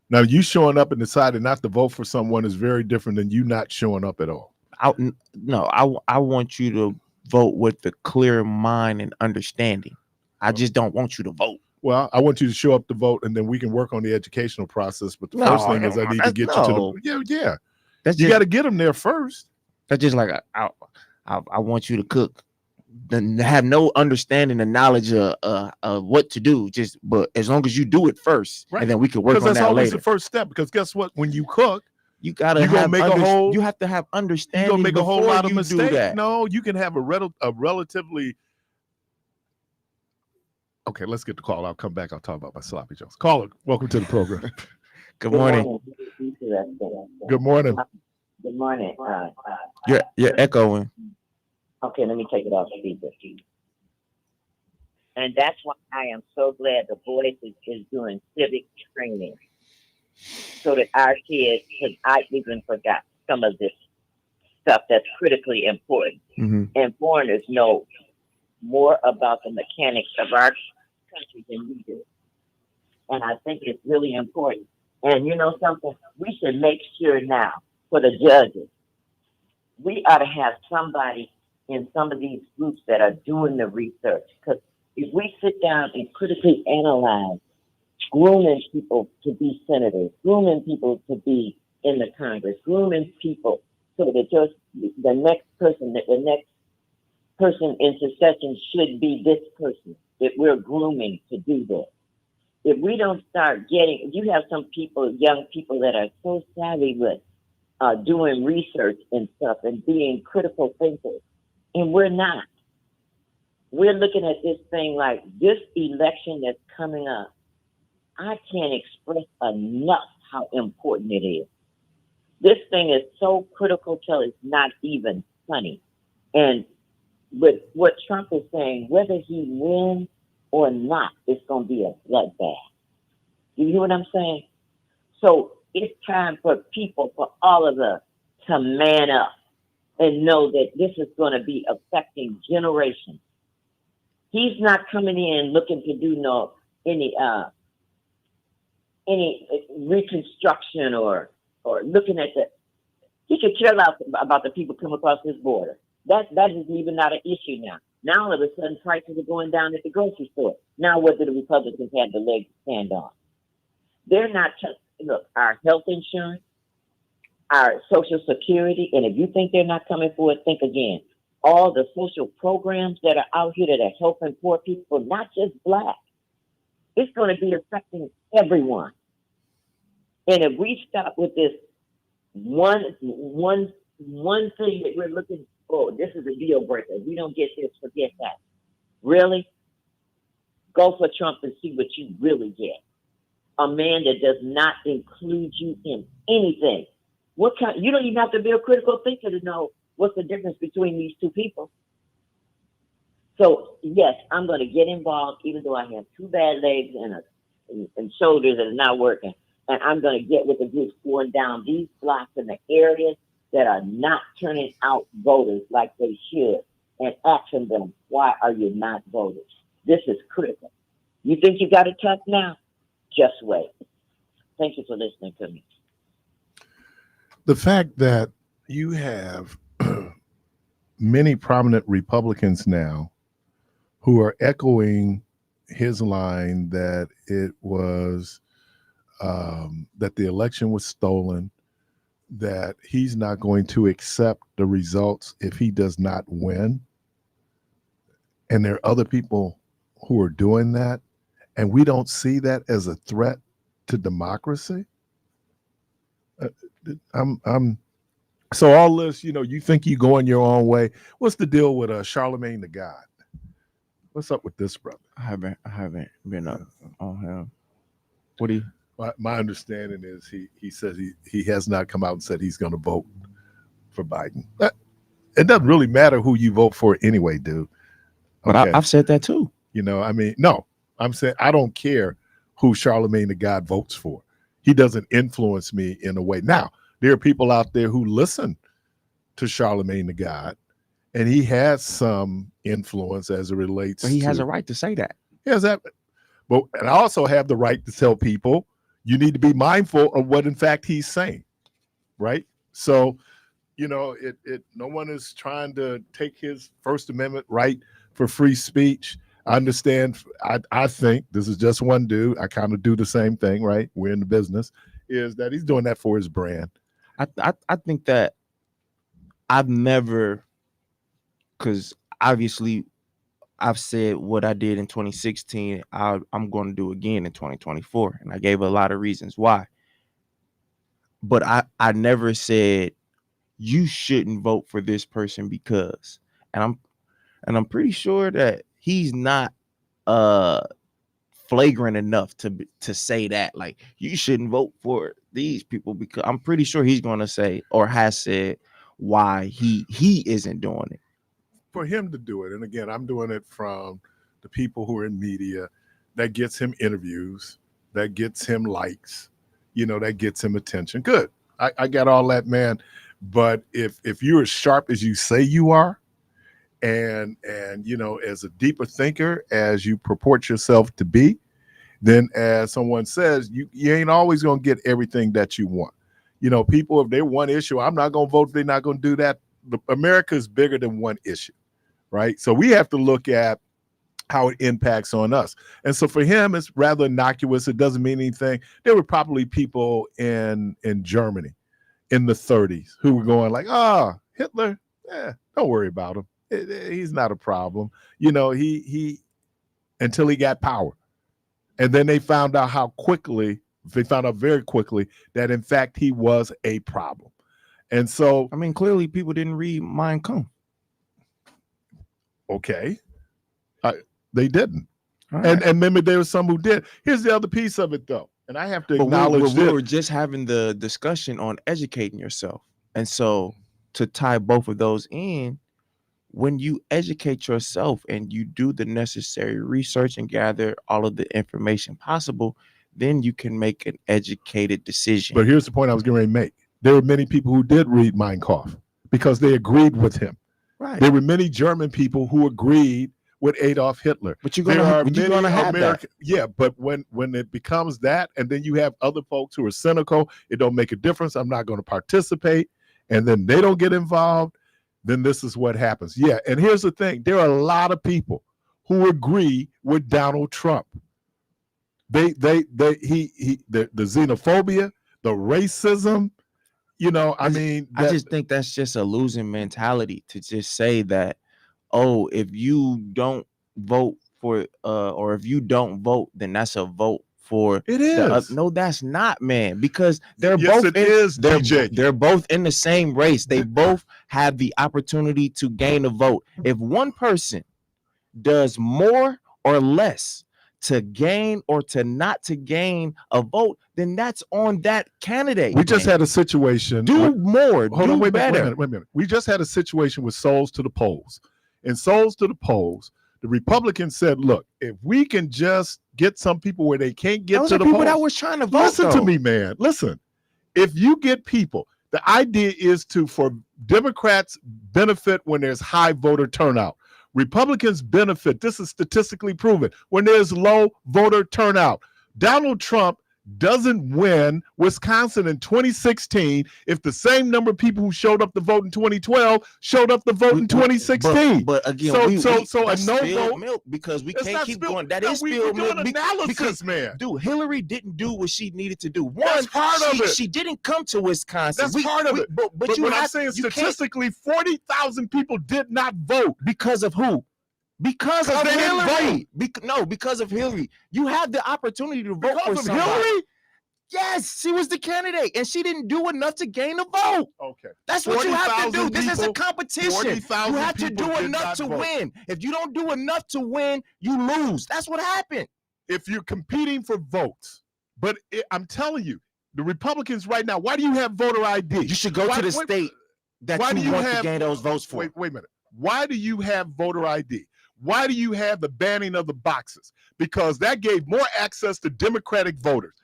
Now, you showing up and deciding not to vote for someone is very different than you not showing up at all. I want you to vote with the clear mind and understanding. I just don't want you to vote. Well, I want you to show up to vote, and then we can work on the educational process. But the first thing is I need to get you to the yeah. You got to get them there first. That's just like I want you to cook, then have no understanding and knowledge of what to do. But as long as you do it first, and then we can work on that later. Because that's always the first step. Because guess what? When you cook, you gotta you have to have understanding. You're gonna make a whole lot of mistakes. Do no, you can have a relatively. Okay, let's get the call. I'll come back. I'll talk about my sloppy joes. Caller, welcome to the program. Good morning. Good morning. Good morning. You're echoing. Okay, let me take it off speaker. And that's why I am so glad the Voice is doing civic training, so that our kids, because I even forgot some of this stuff that's critically important, and foreigners know more about the mechanics of our country than we do. And I think it's really important. And you know something? We should make sure now for the judges, we ought to have somebody in some of these groups that are doing the research. Because if we sit down and critically analyze grooming people to be senators, grooming people to be in the Congress, grooming people so that just the next person in succession should be this person, if we're grooming to do this. If we don't start getting, you have some people, young people that are so savvy with doing research and stuff and being critical thinkers, and we're not. We're looking at this thing like this election that's coming up. I can't express enough how important it is. This thing is so critical till it's not even funny. And with what Trump is saying, whether he wins or not, it's going to be a bloodbath. You hear what I'm saying? So it's time for people, for all of us, to man up and know that this is going to be affecting generations. He's not coming in looking to do any reconstruction or looking at he could care less about the people coming across his border. That is even not an issue now. Now all of a sudden prices are going down at the grocery store. Now what do the Republicans have the leg to stand on? They're not look, our health insurance, our Social Security, and if you think they're not coming for it, think again. All the social programs that are out here that are helping poor people, not just Black. It's going to be affecting everyone. And if we stop with this one thing that we're looking, oh, this is a deal breaker. If we don't get this, forget that. Really? Go for Trump and see what you really get. A man that does not include you in anything. You don't even have to be a critical thinker to know what's the difference between these two people. So yes, I'm going to get involved, even though I have two bad legs and shoulders that are not working. And I'm going to get with the groups going down these blocks in the areas that are not turning out voters like they should, and asking them, why are you not voting? This is critical. You think you got it tough now? Just wait. Thank you for listening to me. The fact that you have many prominent Republicans now who are echoing his line that it was that the election was stolen, that he's not going to accept the results if he does not win. And there are other people who are doing that, and we don't see that as a threat to democracy. So all this, you think you going your own way. What's the deal with Charlemagne the God? What's up with this, brother? I haven't been up on him. What do you? My understanding is he says he has not come out and said he's going to vote for Biden. It doesn't really matter who you vote for anyway, dude. But okay. I've said that too. No, I'm saying I don't care who Charlemagne the God votes for. He doesn't influence me in a way. Now, there are people out there who listen to Charlemagne the God, and he has some influence as it relates but he has a right to say that. He has that. But and I also have the right to tell people you need to be mindful of what in fact he's saying. Right? So, no one is trying to take his First Amendment right for free speech I understand. I think this is just one dude. I kind of do the same thing, right? We're in the business. Is that he's doing that for his brand? I think that I've never, because obviously I've said what I did in 2016, I'm going to do again in 2024, and I gave a lot of reasons why. But I never said you shouldn't vote for this person because, and I'm pretty sure that he's not flagrant enough to say that, like, you shouldn't vote for these people, because I'm pretty sure he's going to say, or has said, why he isn't doing it. For him to do it, and again, I'm doing it from the people who are in media, that gets him interviews, that gets him likes, that gets him attention. Good. I got all that, man. But if you're as sharp as you say you are, and as a deeper thinker as you purport yourself to be, then as someone says, you ain't always going to get everything that you want. People, if they one issue, I'm not going to vote, they're not going to do that. America is bigger than one issue, right? So we have to look at how it impacts on us. And so for him, it's rather innocuous. It doesn't mean anything. There were probably people in Germany in the 30s who were going like, Hitler, don't worry about him. He's not a problem. He until he got power. And then they found out very quickly that in fact he was a problem. And so, I mean, clearly people didn't read Mein Kampf. Okay. They didn't. Right. And maybe there was some who did. Here's the other piece of it, though. And I have to acknowledge we were just having the discussion on educating yourself. And so to tie both of those in, when you educate yourself and you do the necessary research and gather all of the information possible, then you can make an educated decision. But here's the point I was getting ready to make. There were many people who did read Mein Kampf because they agreed with him. Right. There were many German people who agreed with Adolf Hitler. But you're gonna have that. Yeah, but when it becomes that, and then you have other folks who are cynical, it don't make a difference. I'm not going to participate, and then they don't get involved. Then this is what happens. Yeah, and here's the thing: there are a lot of people who agree with Donald Trump. The xenophobia, the racism. I just think that's just a losing mentality to just say that, oh, if you don't vote for or if you don't vote, then that's a vote for it is. No, that's not, man, because they're both in the same race. They both have the opportunity to gain a vote. If one person does more or less to gain or to not to gain a vote, then that's on that candidate. We just had a situation. Do more. Hold on, wait better. a minute. We just had a situation with Souls to the Polls. In Souls to the Polls, the Republicans said, look, if we can just get some people where they can't get to the polls. That was trying to vote. Listen to me, man. Listen. If you get people, the idea is for Democrats benefit when there's high voter turnout. Republicans benefit, this is statistically proven, when there's low voter turnout. Donald Trump doesn't win Wisconsin in 2016 if the same number of people who showed up to vote in 2012 showed up to vote in 2016. But again, so a no vote milk, because we can't keep going. That is spilled milk because, man. Dude, Hillary didn't do what she needed to do. That's part of it. She didn't come to Wisconsin. That's part of it. But what I'm saying, statistically, 40,000 people did not vote. Because of who? Because of Hillary. Because of Hillary. You had the opportunity to vote for somebody. Hillary? Yes, she was the candidate, and she didn't do enough to gain a vote. Okay. That's what you have to do. This is a competition. You have to do enough to vote. win. If you don't do enough to win, you lose. That's what happened. If you're competing for votes, but I'm telling you, the Republicans right now, why do you have voter ID? You should go to the state that you want to gain those votes for. Wait a minute. Why do you have voter ID? Why do you have the banning of the boxes? Because that gave more access to Democratic voters.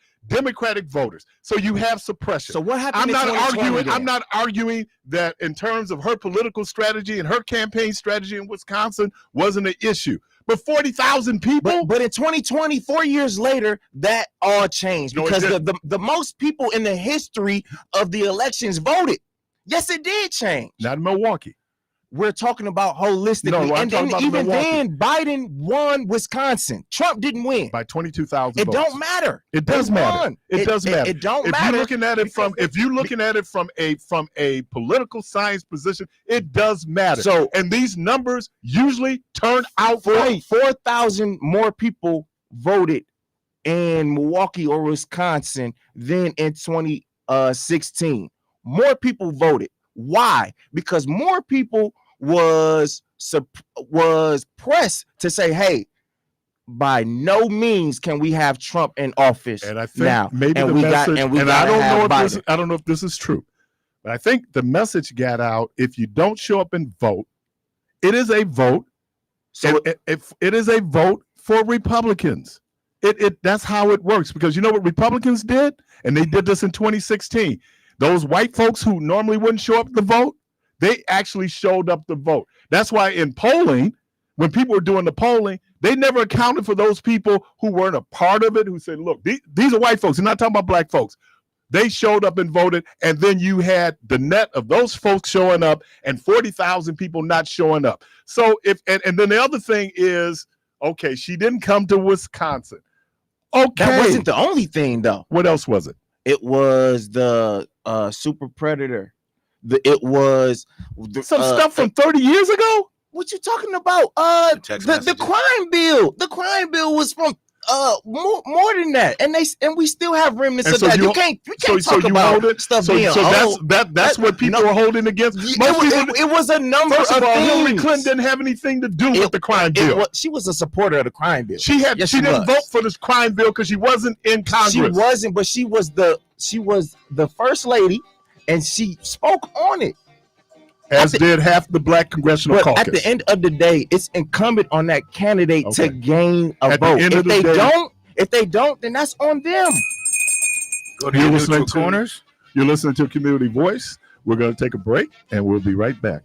So you have suppression. So what happened? I'm not arguing that in terms of her political strategy and her campaign strategy in Wisconsin wasn't an issue. But 40,000 people. But in 2020, 4 years later, that all changed because the most people in the history of the elections voted. Yes, it did change. Not in Milwaukee. We're talking about holistically. No, I'm and talking then about even Milwaukee. then, Biden won Wisconsin. Trump didn't win. By 22,000 It votes. don't matter. It does matter. It does matter. It don't If matter. you're looking at it from a political science position, it does matter. So, and these numbers usually turn out right. 4,000 more people voted in Milwaukee or Wisconsin than in 2016. More people voted. Why? Because more people was pressed to say, hey, by no means can we have Trump in office. And I think now. maybe and the we message, got, and we and I don't know if this is true, but I think the message got out. If you don't show up and vote, it is a vote. So if it is a vote for Republicans. That's how it works, because you know what Republicans did, and they did this in 2016. Those white folks who normally wouldn't show up to vote, they actually showed up to vote. That's why in polling, when people were doing the polling, they never accounted for those people who weren't a part of it, who said, look, these are white folks. They're not talking about black folks. They showed up and voted, and then you had the net of those folks showing up and 40,000 people not showing up. So and then the other thing is, okay, she didn't come to Wisconsin. Okay. That wasn't the only thing, though. What else was it? It was the Super Predator. It was some stuff from 30 years ago. What you talking about? The crime bill. The crime bill was from more than that, and we still have remnants of that. You can't talk about stuff being old. That's what people are holding against. It was a number of things. Hillary Clinton didn't have anything to do with the crime bill. She was a supporter of the crime bill. She didn't vote for this crime bill because she wasn't in Congress. She wasn't, but she was the first lady, and she spoke on it. As did half the black congressional caucus. At the end of the day, it's incumbent on that candidate to gain a vote. If they don't, then that's on them. Go to your neutral corners. You're listening to Community Voice. We're going to take a break, and we'll be right back.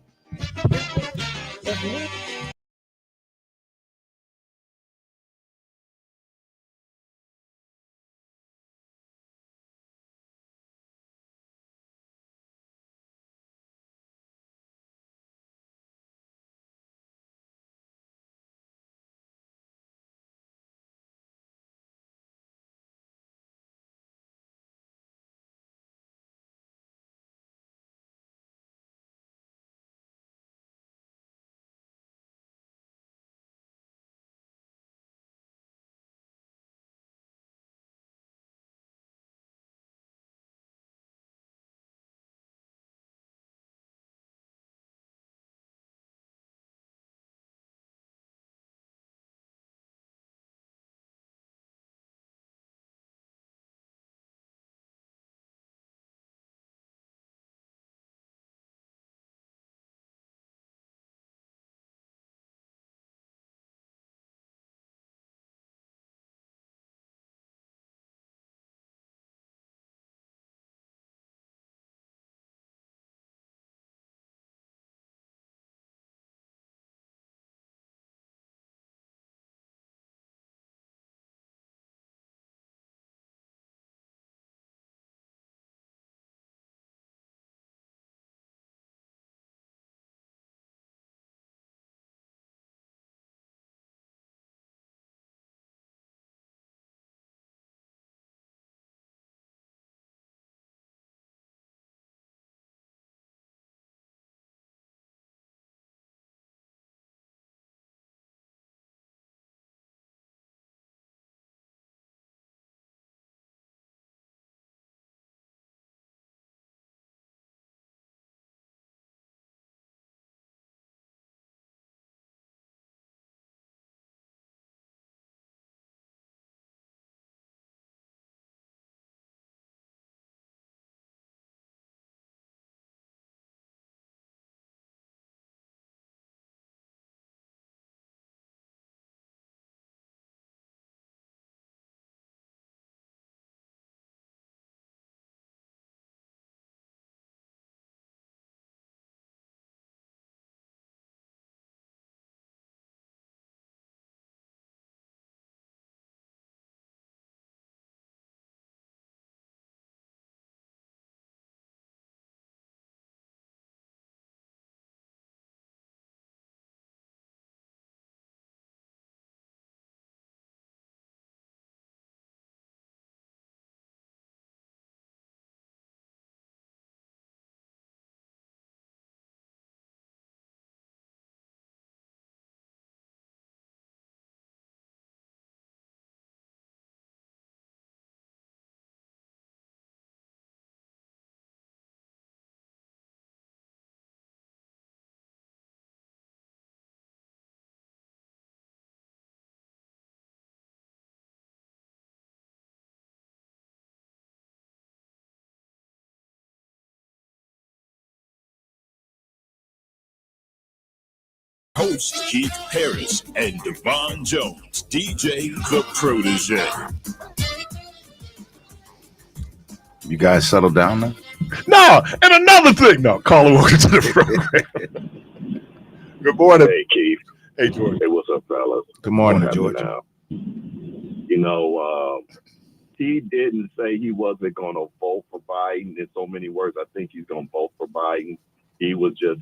Host Keith Parris and Devon Jones, DJ The Protégé. You guys settle down now? No, and another thing. No, caller, welcome to the program. Good morning. Hey, Keith. Hey, George. Hey, what's up, fellas? Good morning, What happened George. now? You know, he didn't say he wasn't going to vote for Biden. In so many words, I think he's going to vote for Biden. He was just,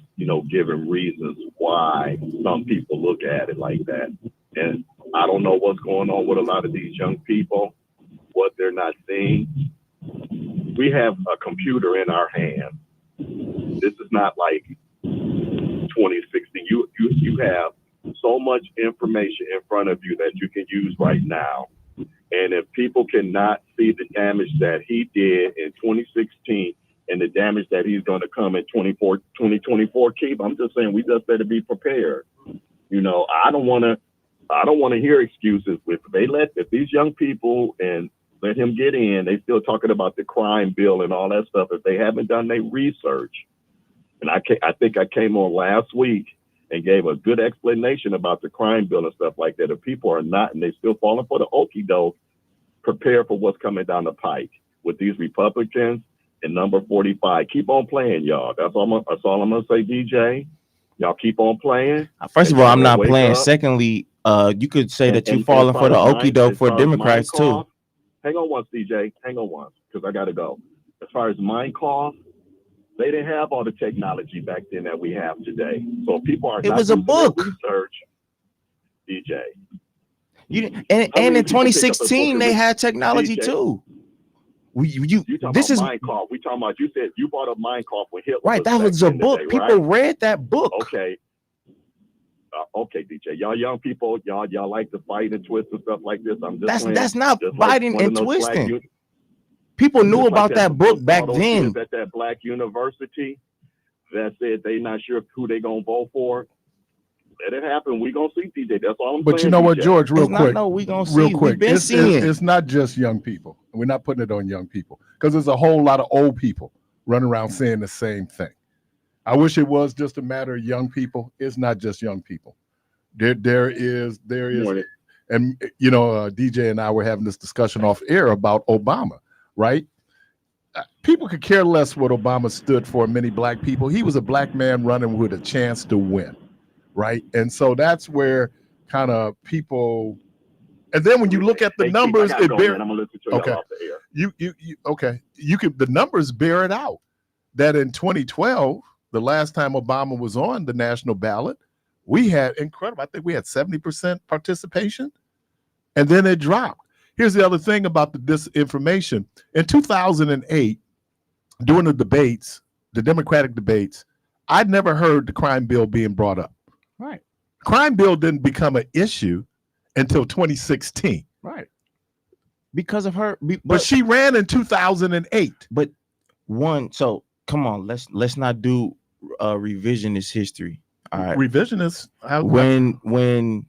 giving reasons why some people look at it like that. And I don't know what's going on with a lot of these young people, what they're not seeing. We have a computer in our hand. This is not like 2016. You have so much information in front of you that you can use right now. And if people cannot see the damage that he did in 2016 and the damage that he's going to come in 2024, Keith, I'm just saying we just better be prepared. I don't want to hear excuses. If these young people and let him get in, they still talking about the crime bill and all that stuff. If they haven't done their research, and I think I came on last week and gave a good explanation about the crime bill and stuff like that. If people are not, and they still falling for the okie doke, prepare for what's coming down the pike with these Republicans and number 45. Keep on playing, y'all. That's all I'm gonna say, DJ. Y'all keep on playing. First of all, I'm not Wake playing. up. Secondly, you could say that you're And falling as for the far as okie doke for as far as Democrats too. Minecraft, hang on once, DJ. Hang on once, because I got to go. As far as Minecraft, they didn't have all the technology back then that we have today. So if people are It not was a using their book. research, DJ. And I in mean, if you could pick up a 2016 book they and had technology DJ, too. You talking This is about Minecraft? We talking about, you said you brought up Minecraft when Hitler right. That back was a in the book. day, People right? read that book. Okay. Okay, DJ. Y'all young people, y'all like to fight and twist and stuff like this. I'm just saying, That's not just like biting one of and those twisting. People knew just about like that book back those then. kids at that black university that said they not sure who they gonna vote for. Let it happen. We gonna see, DJ. That's all I'm saying. But you know what, DJ? George, real It's not quick. no, we gonna Real see. quick. We've been It's seeing. it's not just young people. We're not putting it on young people because there's a whole lot of old people running around saying the same thing. I wish it was just a matter of young people. It's not just young people. There is, and DJ and I were having this discussion off air about Obama, right? People could care less what Obama stood for. Many black people. He was a black man running with a chance to win, right? And so that's where kind of people. And then when you look at the numbers, Keith, it bear. I'm gonna listen to y'all Okay. off the air. You okay? You could, the numbers bear it out that in 2012, the last time Obama was on the national ballot, we had incredible. I think we had 70% participation, and then it dropped. Here's the other thing about the disinformation. In 2008, during the debates, the Democratic debates, I'd never heard the crime bill being brought up. Right. Crime bill didn't become an issue until 2016. Right. Because of her. But she ran in 2008. But so come on, let's not do revisionist history. All right. Revisionist. When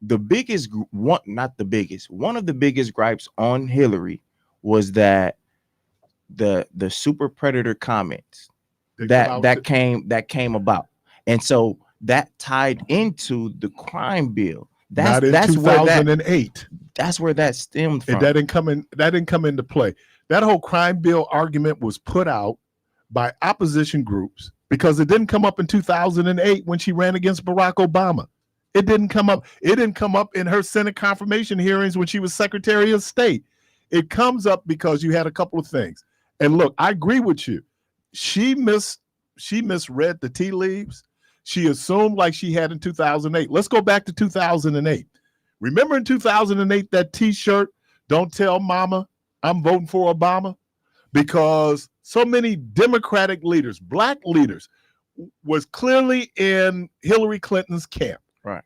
the biggest one, not the biggest, one of the biggest gripes on Hillary was that the super predator comments that came about, and so that tied into the crime bill. That's 2008. That's where that stemmed from. That didn't come into play. That whole crime bill argument was put out by opposition groups because it didn't come up in 2008 when she ran against Barack Obama. It didn't come up. It didn't come up in her Senate confirmation hearings when she was Secretary of State. It comes up because you had a couple of things. And look, I agree with you. She misread the tea leaves. She assumed like she had in 2008. Let's go back to 2008. Remember in 2008 that T-shirt, "Don't Tell Mama I'm Voting for Obama"? Because so many Democratic leaders, black leaders, was clearly in Hillary Clinton's camp. Right.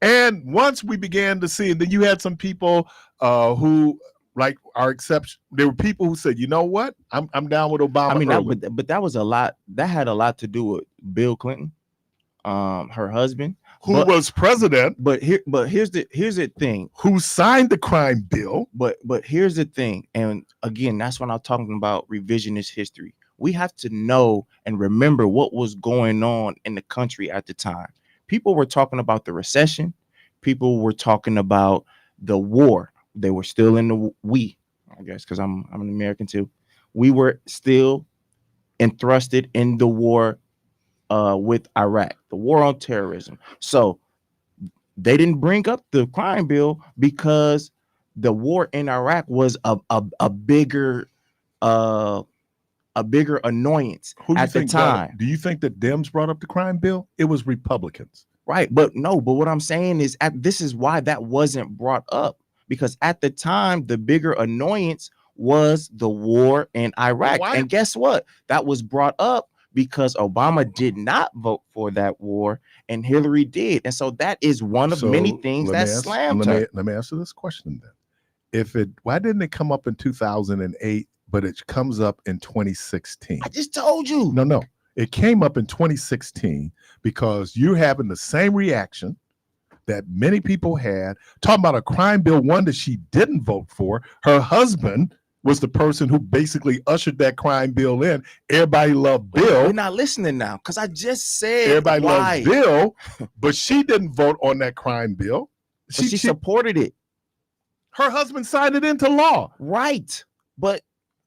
And once we began to see, and then you had some people who, like, our exception. There were people who said, "You know what? I'm down with Obama." I mean, but that was a lot. That had a lot to do with Bill Clinton, her husband, who was president. But here's the thing. Who signed the crime bill? But here's the thing. And again, that's when I'm talking about revisionist history. We have to know and remember what was going on in the country at the time. people were talking about the recession. People were talking about the war. They were still in I guess, because I'm an American too. We were still entrusted in the war with Iraq, the war on terrorism. So they didn't bring up the crime bill because the war in Iraq was a bigger annoyance at the time. Do you think that Dems brought up the crime bill? It was Republicans. Right. But what I'm saying is this is why that wasn't brought up, because at the time, the bigger annoyance was the war in Iraq. And guess what? That was brought up because Obama did not vote for that war and Hillary did. And so that is one of many things that slammed her. Let me answer this question then. Why didn't it come up in 2008, but it comes up in 2016? I just told you. No. It came up in 2016 because you're having the same reaction that many people had, talking about a crime bill, one that she didn't vote for. Her husband was the person who basically ushered that crime bill in. Everybody loved Bill. You're not listening now, because I just said everybody loved Bill, but she didn't vote on that crime bill. She supported it. Her husband signed it into law. Right. But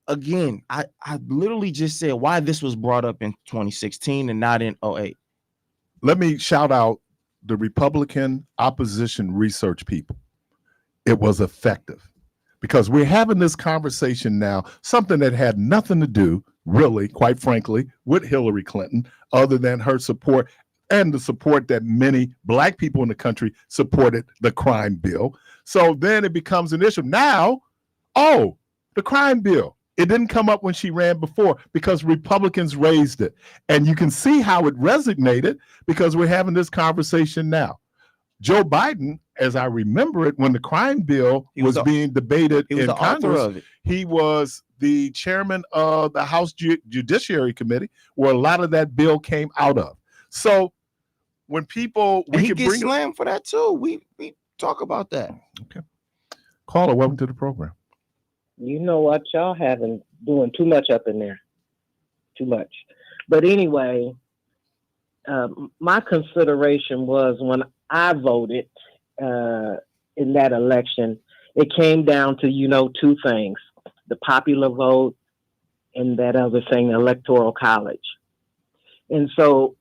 again, I literally just said why this was brought up in 2016 and not in 2008. Let me shout out the Republican opposition research people. It was effective because we're having this conversation now, something that had nothing to do, really, quite frankly, with Hillary Clinton, other than her support and the support that many Black people in the country supported the crime bill. So then it becomes an issue. Now, the crime bill. It didn't come up when she ran before because Republicans raised it. And you can see how it resonated because we're having this conversation now. Joe Biden, as I remember it, when the crime bill was being debated in Congress, he was the chairman of the House Judiciary Committee, where a lot of that bill came out of. So when people... he gets slammed for that too. We talk about that. Okay. Caller, welcome to the program. You know what? Y'all doing too much up in there. Too much. But anyway, my consideration was when I voted in that election, it came down to, two things, the popular vote and that other thing, electoral college. And so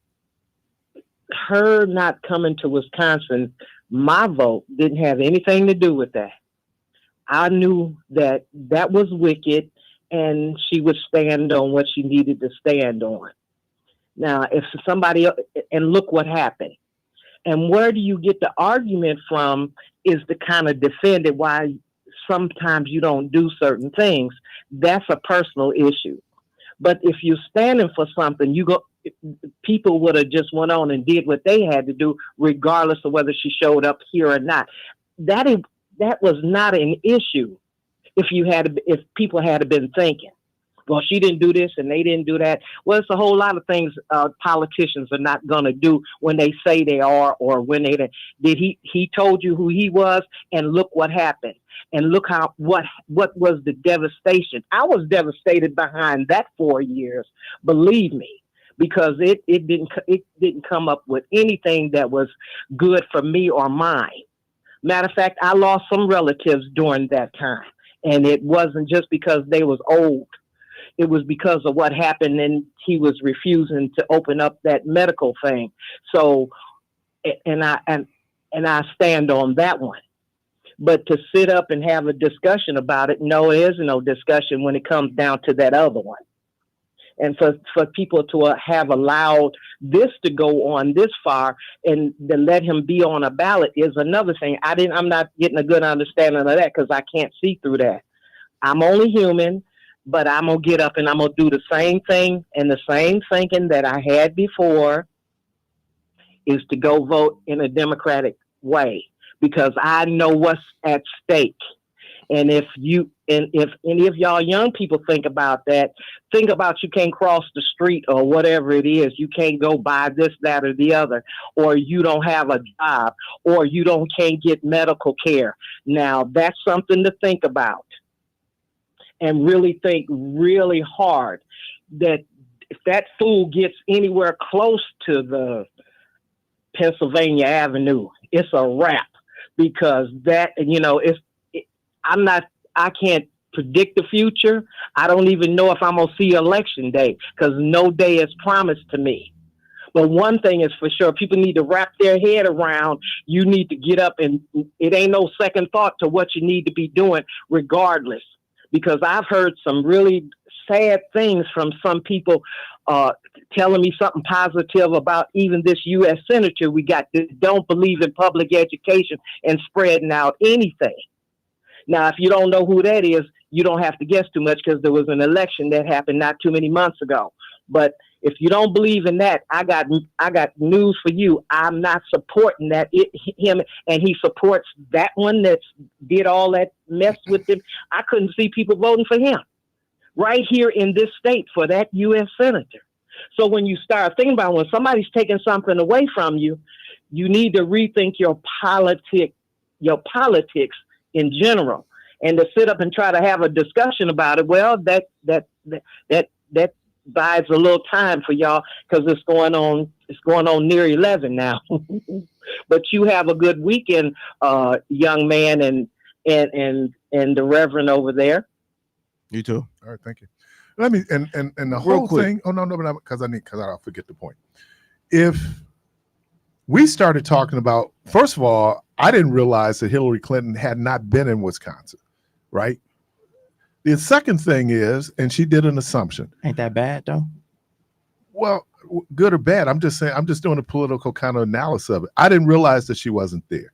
her not coming to Wisconsin, my vote didn't have anything to do with that. I knew that was wicked and she would stand on what she needed to stand on. Now, if somebody, and look what happened. And where do you get the argument from is to kind of defend it, why sometimes you don't do certain things. That's a personal issue. But if you're standing for something, people would have just went on and did what they had to do, regardless of whether she showed up here or not. That was not an issue if people had been thinking, well, she didn't do this and they didn't do that. Well, it's a whole lot of things politicians are not going to do when they say they are, or when they did. He told you who he was, and look what happened, and look what was the devastation. I was devastated behind that 4 years, believe me, because it didn't come up with anything that was good for me or mine. Matter of fact, I lost some relatives during that time, and it wasn't just because they was old. It was because of what happened, and he was refusing to open up that medical thing. So, and I stand on that one. But to sit up and have a discussion about it, no, there is no discussion when it comes down to that other one. And for people to have allowed this to go on this far and to let him be on a ballot is another thing. I'm not getting a good understanding of that because I can't see through that. I'm only human, but I'm going to get up and I'm going to do the same thing, and the same thinking that I had before is to go vote in a Democratic way, because I know what's at stake. And if any of y'all young people think about that, think about you can't cross the street or whatever it is. You can't go buy this, that, or the other, or you don't have a job, or you can't get medical care. Now, that's something to think about, and really think really hard that if that fool gets anywhere close to Pennsylvania Avenue. It's a wrap because that, I can't predict the future. I don't even know if I'm going to see election day because no day is promised to me. But one thing is for sure, people need to wrap their head around, you need to get up and it ain't no second thought to what you need to be doing regardless. Because I've heard some really sad things from some people telling me something positive about even this U.S. senator we got that don't believe in public education and spreading out anything. Now, if you don't know who that is, you don't have to guess too much because there was an election that happened not too many months ago. But if you don't believe in that, I got news for you. I'm not supporting him, and he supports that one that did all that mess with him. I couldn't see people voting for him right here in this state for that U.S. senator. So when you start thinking about when somebody's taking something away from you, you need to rethink your politics in general, and to sit up and try to have a discussion about it. Well, that buys a little time for y'all because it's going on near 11 now. But you have a good weekend, young man, and the Reverend over there. You too. All right, thank you. Let me and the whole thing. Oh no, because I'll forget the point. If we started talking about, first of all, I didn't realize that Hillary Clinton had not been in Wisconsin, right? The second thing is, and she did an assumption. Ain't that bad though? Well, good or bad, I'm just saying, I'm just doing a political kind of analysis of it. I didn't realize that she wasn't there.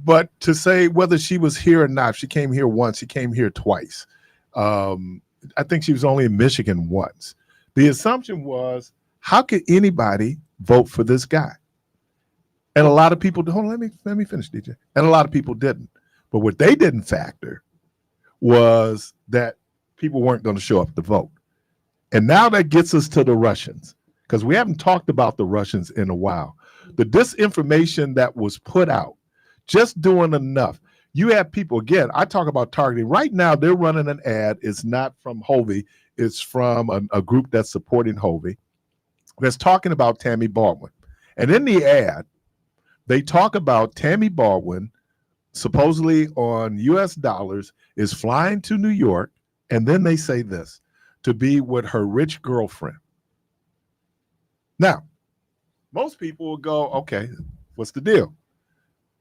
But to say whether she was here or not, she came here once, she came here twice. I think she was only in Michigan once. The assumption was, how could anybody vote for this guy? And a lot of people, hold on, let me finish, DJ. And a lot of people didn't. But what they didn't factor was that people weren't going to show up to vote. And now that gets us to the Russians, because we haven't talked about the Russians in a while. The disinformation that was put out, just doing enough. You have people, again, I talk about targeting. Right now, they're running an ad. It's not from Hovey. It's from a group that's supporting Hovey that's talking about Tammy Baldwin. And in the ad, they talk about Tammy Baldwin, supposedly on US dollars, is flying to New York. And then they say this, to be with her rich girlfriend. Now, most people will go, okay, what's the deal?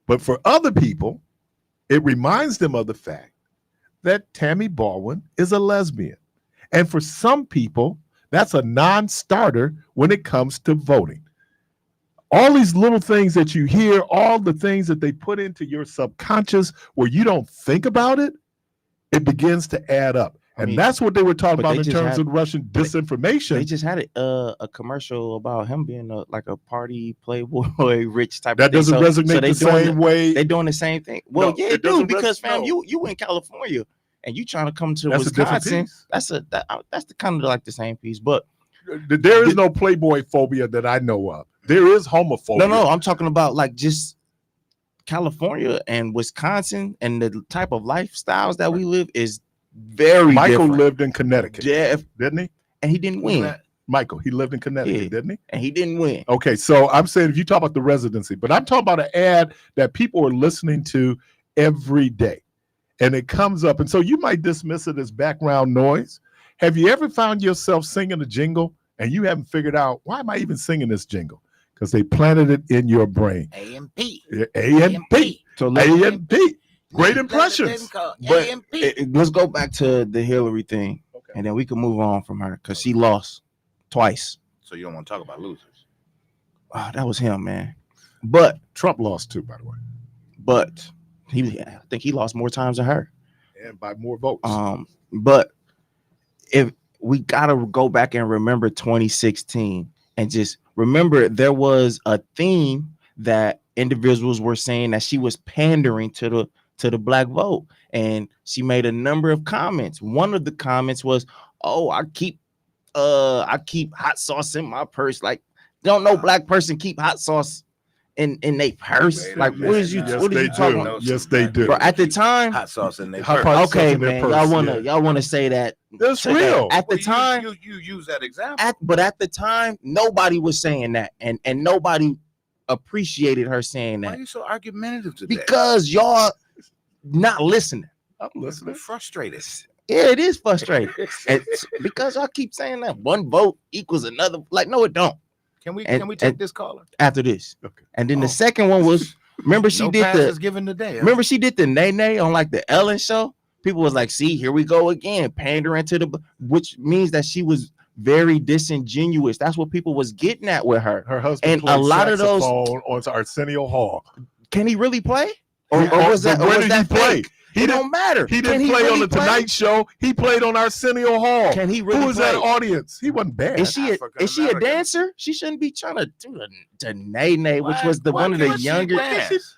But for other people, it reminds them of the fact that Tammy Baldwin is a lesbian. And for some people, that's a non-starter when it comes to voting. All these little things that you hear, all the things that they put into your subconscious where you don't think about it, it begins to add up. And that's what they were talking about in terms of Russian disinformation. They just had a commercial about him being like a party playboy, rich type that of thing. Doesn't resonate the same way. They're doing the same thing. Well, no, yeah, it do, because fam, you in California and you trying to come to Wisconsin. That's the kind of like the same piece. But there is no playboy phobia that I know of. There is homophobia. No, I'm talking about like just California and Wisconsin and the type of lifestyles that we live is very Michael different. lived in Connecticut, didn't he? And he didn't win. Michael, he lived in Connecticut, didn't he? And he didn't win. Okay, so I'm saying if you talk about the residency, but I'm talking about an ad that people are listening to every day, and it comes up, and so you might dismiss it as background noise. Have you ever found yourself singing a jingle and you haven't figured out, why am I even singing this jingle? Because they planted it in your brain. A&P. A&P. So A&P. Great impressions. But let's go back to the Hillary thing, and then we can move on from her because she lost twice. So you don't want to talk about losers. Oh, that was him, man. But Trump lost too, by the way. But I think he lost more times than her, and by more votes. But if we gotta go back and remember 2016, and just remember there was a theme that individuals were saying that she was pandering to the black vote, and she made a number of comments. One of the comments was, "Oh, I keep hot sauce in my purse." Like, don't no black person keep hot sauce in their purse. Wait a Like, what is you? minute now. What are they you talking do. about? Yes, they do. Bro, at the time, hot sauce in their Hot purse. pot sauce okay, in their man, purse, y'all wanna say that That's today. real. At the Well, time, you use that example. but at the time, nobody was saying that, and nobody appreciated her saying Why are that you so argumentative today? because y'all not listening. I'm We're listening. frustrated. Yeah, it is frustrating. Because y'all keep saying that one vote equals another. Like, no, it don't. Can we And- take and- this caller? After this, Okay. and then Oh. the second one was, remember she No did passes the given today. Huh? remember she did the nay on like the Ellen show. People was like, see, here we go again, pandering to the, which means that she was very disingenuous. That's what people was getting at with her. Her husband And played a lot of those, saxophone on Arsenio Hall. can he really play? Or But was that? Or where was did he that play? fake? He It didn't. don't matter. He Can didn't play really on the Tonight Show. He played on Arsenio Hall. Can he really Who was play? that audience? He wasn't bad. Is she a African-American. dancer? She shouldn't be trying to do the nay, which Why- was the why one of the can't she younger. dance?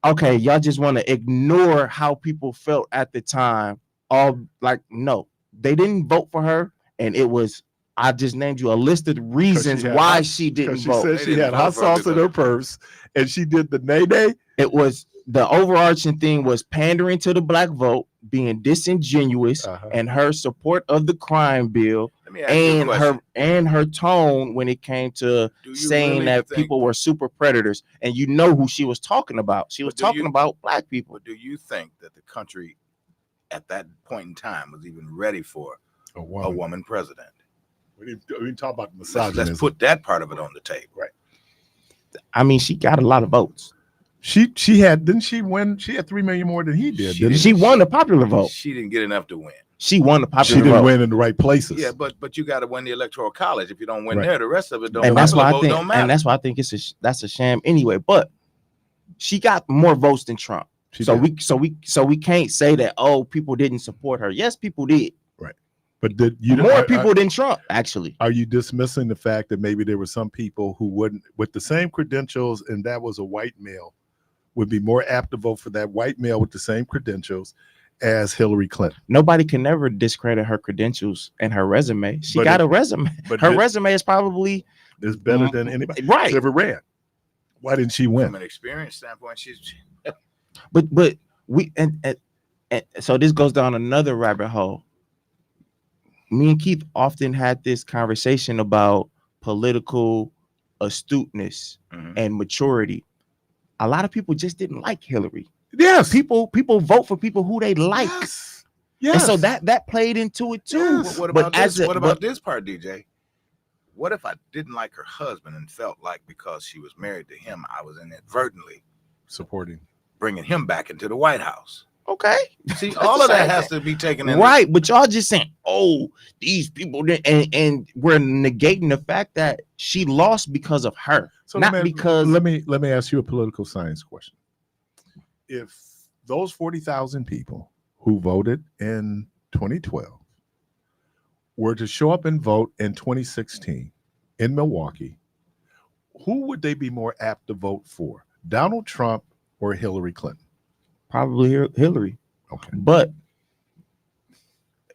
Okay, y'all just want to ignore how people felt at the time. All like, no, they didn't vote for her, and it was, I just named you a list of reasons had why hot- she didn't Because she vote. said They she didn't had vote hot for her sauce in because- her purse, and she did the nay. It was the overarching thing was pandering to the black vote, being disingenuous, Uh-huh. and her support of the crime bill, Let me ask you a and question. her tone when it came to Do you saying really that think- people were super predators. And you know who she was talking about. She was But do talking you- about black people. But do you think that the country at that point in time was even ready for A a woman. woman president? We didn't talk about Let's misogyny. put that part of it on the table. Right. I mean, she got a lot of votes. She had, didn't she win? She had 3 million more than he did. She Didn't She won the popular vote. She didn't get enough to win. She won the She popular didn't vote. win in the right places. Yeah, but you got to win the electoral college. If you don't win Right. there, the rest of it don't. And that's why I vote think, don't matter. and that's why I think that's a sham anyway. But she got more votes than Trump. She So did. we can't say that, oh, people didn't support her. Yes, people did. But did you More people than Trump, actually. Are you dismissing the fact that maybe there were some people who wouldn't, with the same credentials, and that was a white male, would be more apt to vote for that white male with the same credentials as Hillary Clinton? Nobody can never discredit her credentials and her resume. She But got it- a resume. but Her it- resume is probably It's better than anybody right. ever ran. Why didn't she win? From an experience standpoint, she's But we and so this goes down another rabbit hole. Me and Keith often had this conversation about political astuteness Mhm. and maturity. A lot of people just didn't like Hillary. Yes. People vote for people who they like. Yes. And so that played into it too. Yes. What But about as this? a- What about but- this part, DJ? What if I didn't like her husband and felt like because she was married to him, I was inadvertently supporting. bringing him back into the White House? Okay. See, That's all the of that same has thing. to be taken in. Right, but y'all just saying, oh, these people didn't, and we're negating the fact that she lost because of her, So not let me, because. let me ask you a political science question. If those 40,000 people who voted in 2012 were to show up and vote in 2016 in Milwaukee, who would they be more apt to vote for? Donald Trump or Hillary Clinton? Probably Hillary. Okay. But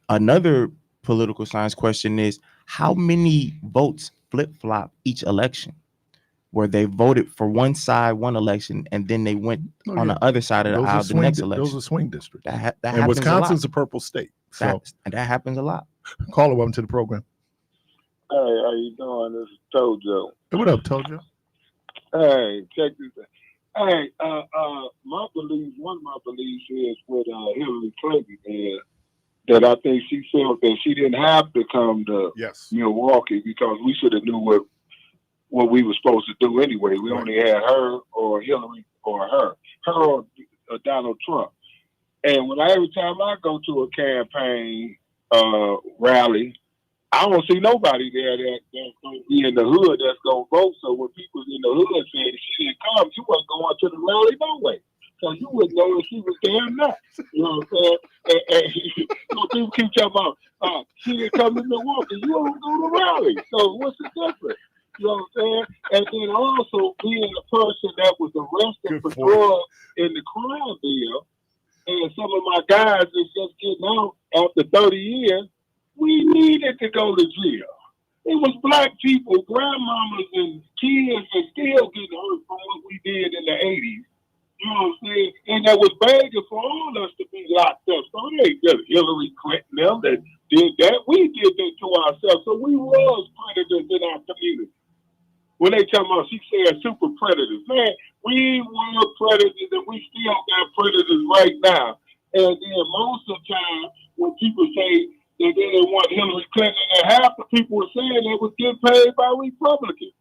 another political science question is how many votes flip-flop each election, where they voted for one side one election and then they went Oh, on yeah. the other side of the Those are aisle the swing next di- election. Those are swing districts. That And happens Wisconsin's a a purple state. So lot. That happens a lot. caller, welcome to the program. Hey, how you doing? This is Tojo. Hey, what up, Tojo? Hey, check this out. Hey, my belief, one of my beliefs is with Hillary Clinton is that I think she felt that she didn't have to come to Yes. Milwaukee because we should have knew what we were supposed to do anyway. We Right. only had her or Hillary or her or Donald Trump. And every time I go to a campaign rally, I don't see nobody there that's going to be in the hood that's going to vote. So when people in the hood said she didn't come, you wasn't going to the rally no way. So you wouldn't know if she was there or not. You know what I'm saying? And so people keep talking about, she didn't come to Milwaukee. You don't go to rally. So what's the difference? You know what I'm saying? And then also being a person that was arrested for drugs in the crime bill, and some of my guys is just getting out after 30 years, we needed to go to jail. It was black people, grandmamas and kids that still getting hurt from what we did in the 80s. You know what I'm saying? And that was begging for all of us to be locked up. So it ain't just Hillary Clinton them that did that. We did that to ourselves. So we was predators in our community. When they tell about, she said super predators. Man, we were predators and we still got predators right now. And then most of the time, when people say that they didn't want Hillary Clinton, and half the people were saying they was getting paid by Republicans.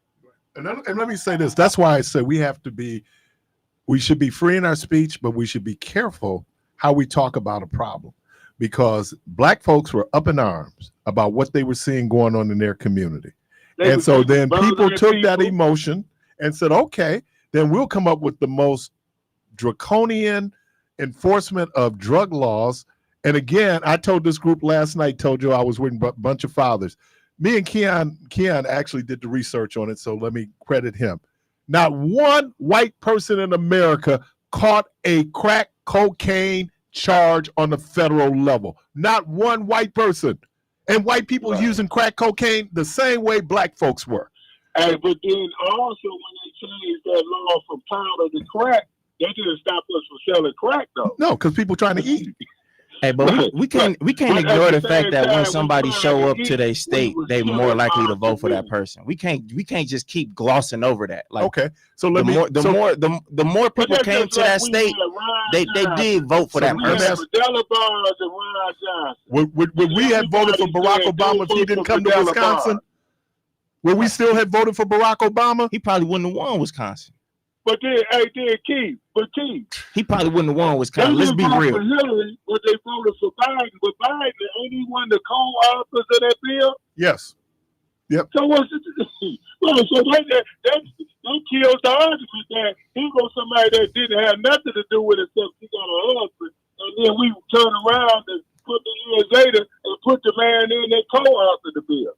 And let me say this. That's why I said we should be free in our speech, but we should be careful how we talk about a problem, because black folks were up in arms about what they were seeing going on in their community. And so then people took that emotion and said, okay, then we'll come up with the most draconian enforcement of drug laws. And again, I told this group last night, told you I was with a bunch of fathers. Me and Keon actually did the research on it, so let me credit him. Not one white person in America caught a crack cocaine charge on the federal level. Not one white person. And white people using crack cocaine the same way black folks were. Hey, but then also when they changed that law from powder to crack, that didn't stop us from selling crack though. No, because people trying to eat. Hey, but we can't ignore the fact that when somebody show up to their state, they more likely to vote for that person. We can't just keep glossing over that. Like, okay, so the more people came to that state, they did vote for that person. Would we have voted for Barack Obama if he didn't come to Wisconsin? Would we still have voted for Barack Obama? He probably wouldn't have won Wisconsin. But then, Keith, he probably wouldn't have won Wisconsin. Let's be real. For Hillary, but they voted for Biden. But Biden, ain't he one of the co-authors of that bill? Yes. Yep. So what's it? Well, so that kills the argument that he was somebody that didn't have nothing to do with it except he got a husband, and then we turn around and put the years later and put the man in that co-authored the bill.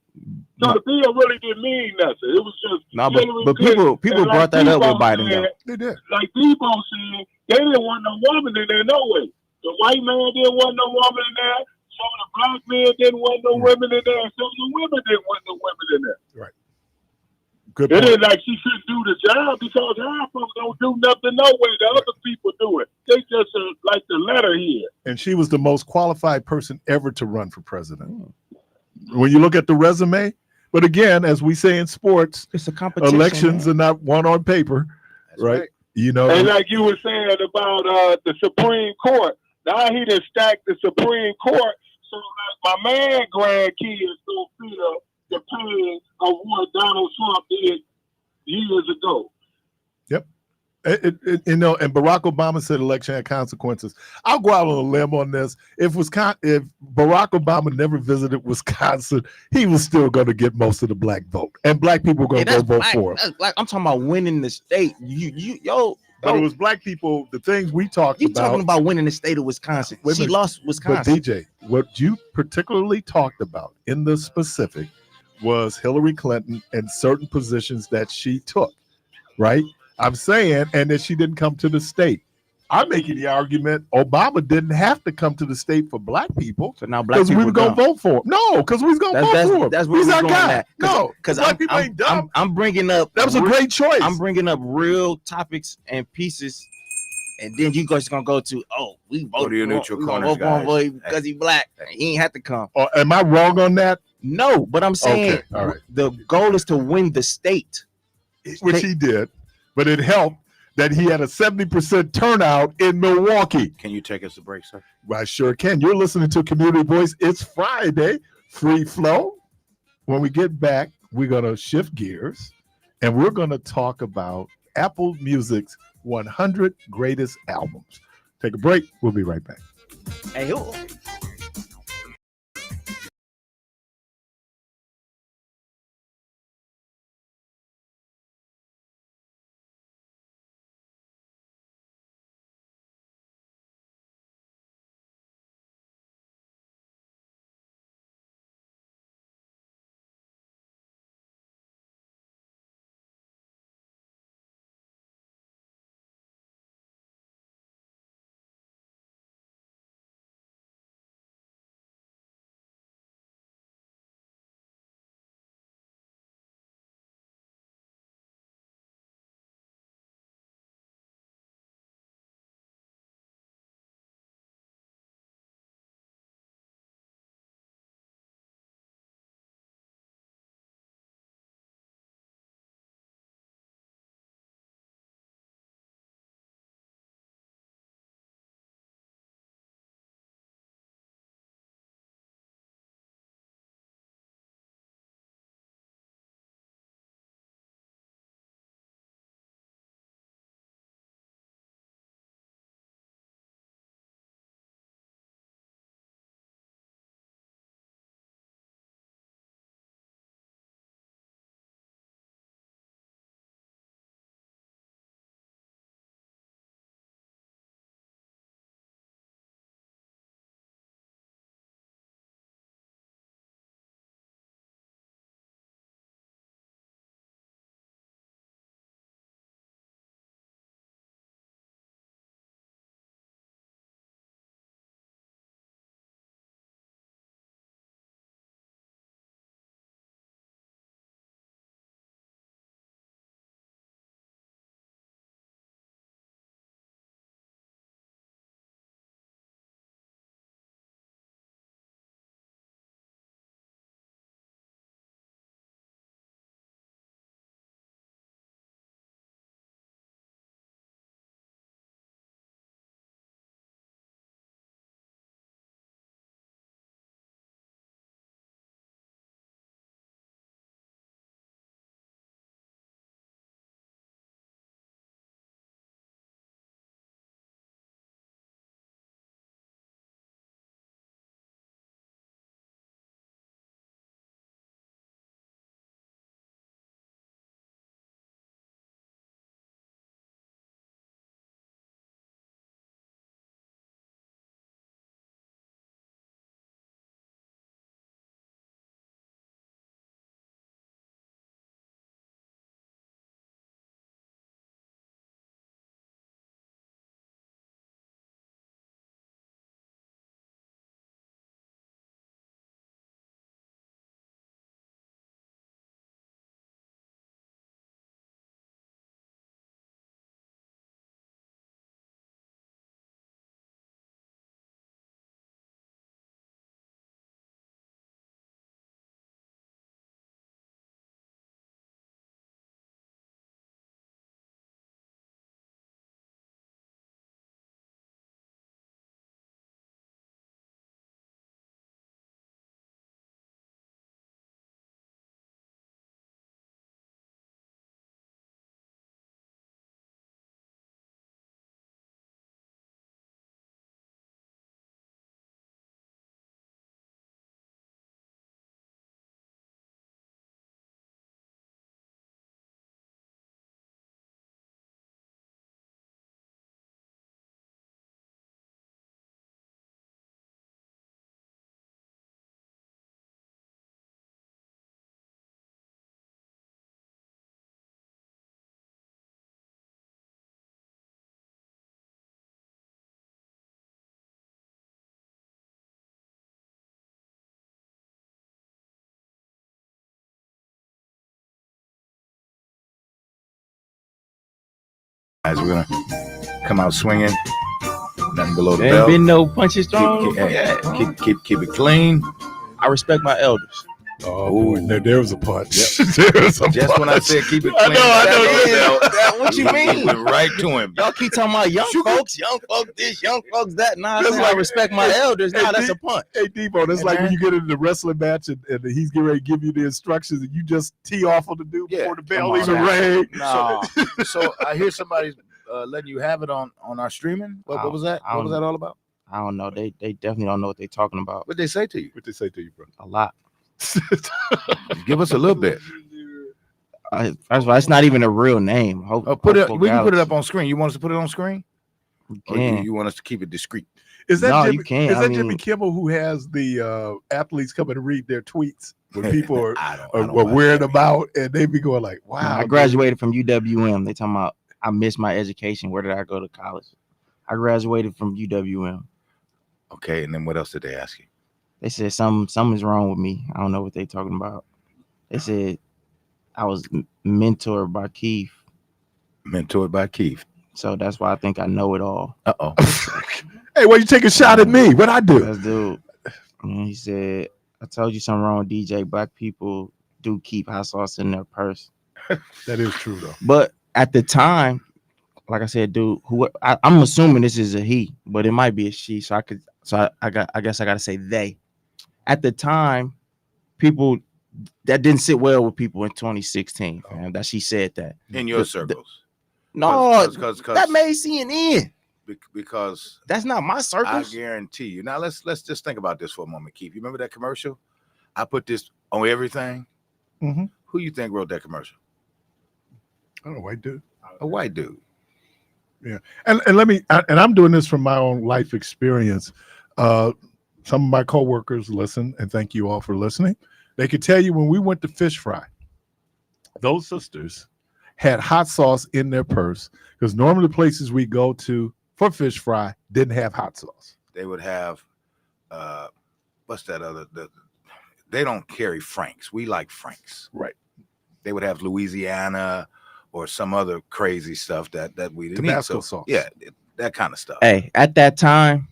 So the bill really didn't mean nothing. It was just but people brought that up with Biden though. They did. Like Debo said, they didn't want no woman in there no way. The white man didn't want no woman in there. Some of the black men didn't want no women in there. Some of the women didn't want no women in there. Right. Good point. It ain't like she couldn't do the job because half of them don't do nothing no way. The other people do it. They just like the letter here. And she was the most qualified person ever to run for president. When you look at the resume. But again, as we say in sports, it's a competition. Elections are not won on paper, right? You know, and like you were saying about the Supreme Court, now he done stacked the Supreme Court, so like my man grandkids don't feel the pain of what Donald Trump did years ago. Yep. You know, and Barack Obama said election had consequences. I'll go out on a limb on this. If Barack Obama never visited Wisconsin, he was still going to get most of the black vote, and black people were going to go vote for him. I'm talking about winning the state. But it was black people. The things we talked about. You talking about winning the state of Wisconsin? She lost Wisconsin. But DJ, what you particularly talked about in the specific was Hillary Clinton and certain positions that she took, right? I'm saying, and that she didn't come to the state. I'm making the argument Obama didn't have to come to the state for black people. So now black people we were gonna vote for him. No, because we was gonna vote for him. That's what he's our guy. No, because black people ain't dumb. I'm bringing up. That was a great choice. I'm bringing up real topics and pieces, and then you guys gonna go to we voted to your neutral corners, guys because he's black. He ain't have to come. Am I wrong on that? No, but I'm saying all right. The goal is to win the state, which he did. But it helped that he had a 70% turnout in Milwaukee. Can you take us a break, sir? I sure can. You're listening to Community Voice. It's Friday, Free Flow. When we get back, we're going to shift gears, and we're going to talk about Apple Music's 100 greatest albums. Take a break. We'll be right back. Hey, guys. We're gonna come out swinging. Nothing below the There belt. ain't been no punches thrown. Keep it clean. I respect my elders. Oh boy, there was a punch. Yep. There was a Just punch. when I said keep it I clean, know. What you he mean? went right to him. Y'all keep talking about young folks this, young folks that. Nah, That's I like- respect my elders. Nah, that's a punch. Hey Debo, that's Hey, like man. when you get into the wrestling match and he's getting ready to give you the instructions and you just tee off on the dude Yeah, before the come bell on even now. rang. Nah, So I hear somebody's letting you have it on our streaming. What was that? What was that all about? I don't know. They definitely don't know what they're talking about. What'd they say to you? What they say to you, bro? A lot. Give us a little bit. First of all, it's not even a real name. We can put it up on screen. You want us to put it on screen? Or you want us to keep it discreet? Is that No, Jimmy, you can't. Is I that mean- Jimmy Kimmel who has the athletes come and read their tweets when people are, I don't are watch wearing that them out and they be going like, wow. I graduated from UWM. They talking about I missed my education. Where did I go to college? I graduated from UWM. Okay, and then what else did they ask you? They said something's wrong with me. I don't know what they talking about. They said I was mentored by Keith. Mentored by Keith. So that's why I think I know it all. Uh-oh. Hey, why you take a shot at me? What I do? That's dude. And he said, I told you something wrong, DJ. Black people do keep hot sauce in their purse. That is true though. But at the time, like I said, dude, I'm assuming this is a he, but it might be a she. So I guess I gotta say they. At the time, people that didn't sit well with people in 2016. Man, that she said that In your circles. no, Cause that made CNN. Because That's not my I circles. guarantee you. Now let's just think about this for a moment, Keith. You remember that commercial? I put this on everything. Mhm. Who you think wrote that commercial? I don't know, white dude. A white dude. And let me, and I'm doing this from my own life experience. Some of my coworkers listen, and thank you all for listening. They could tell you when we went to fish fry, those sisters had hot sauce in their purse because normally the places we go to for fish fry didn't have hot sauce. They would have what's that other they don't carry Franks. We like Franks. Right. They would have Louisiana or some other crazy stuff that we didn't Tabasco eat. So, sauce. yeah, that kind of stuff. Hey, at that time,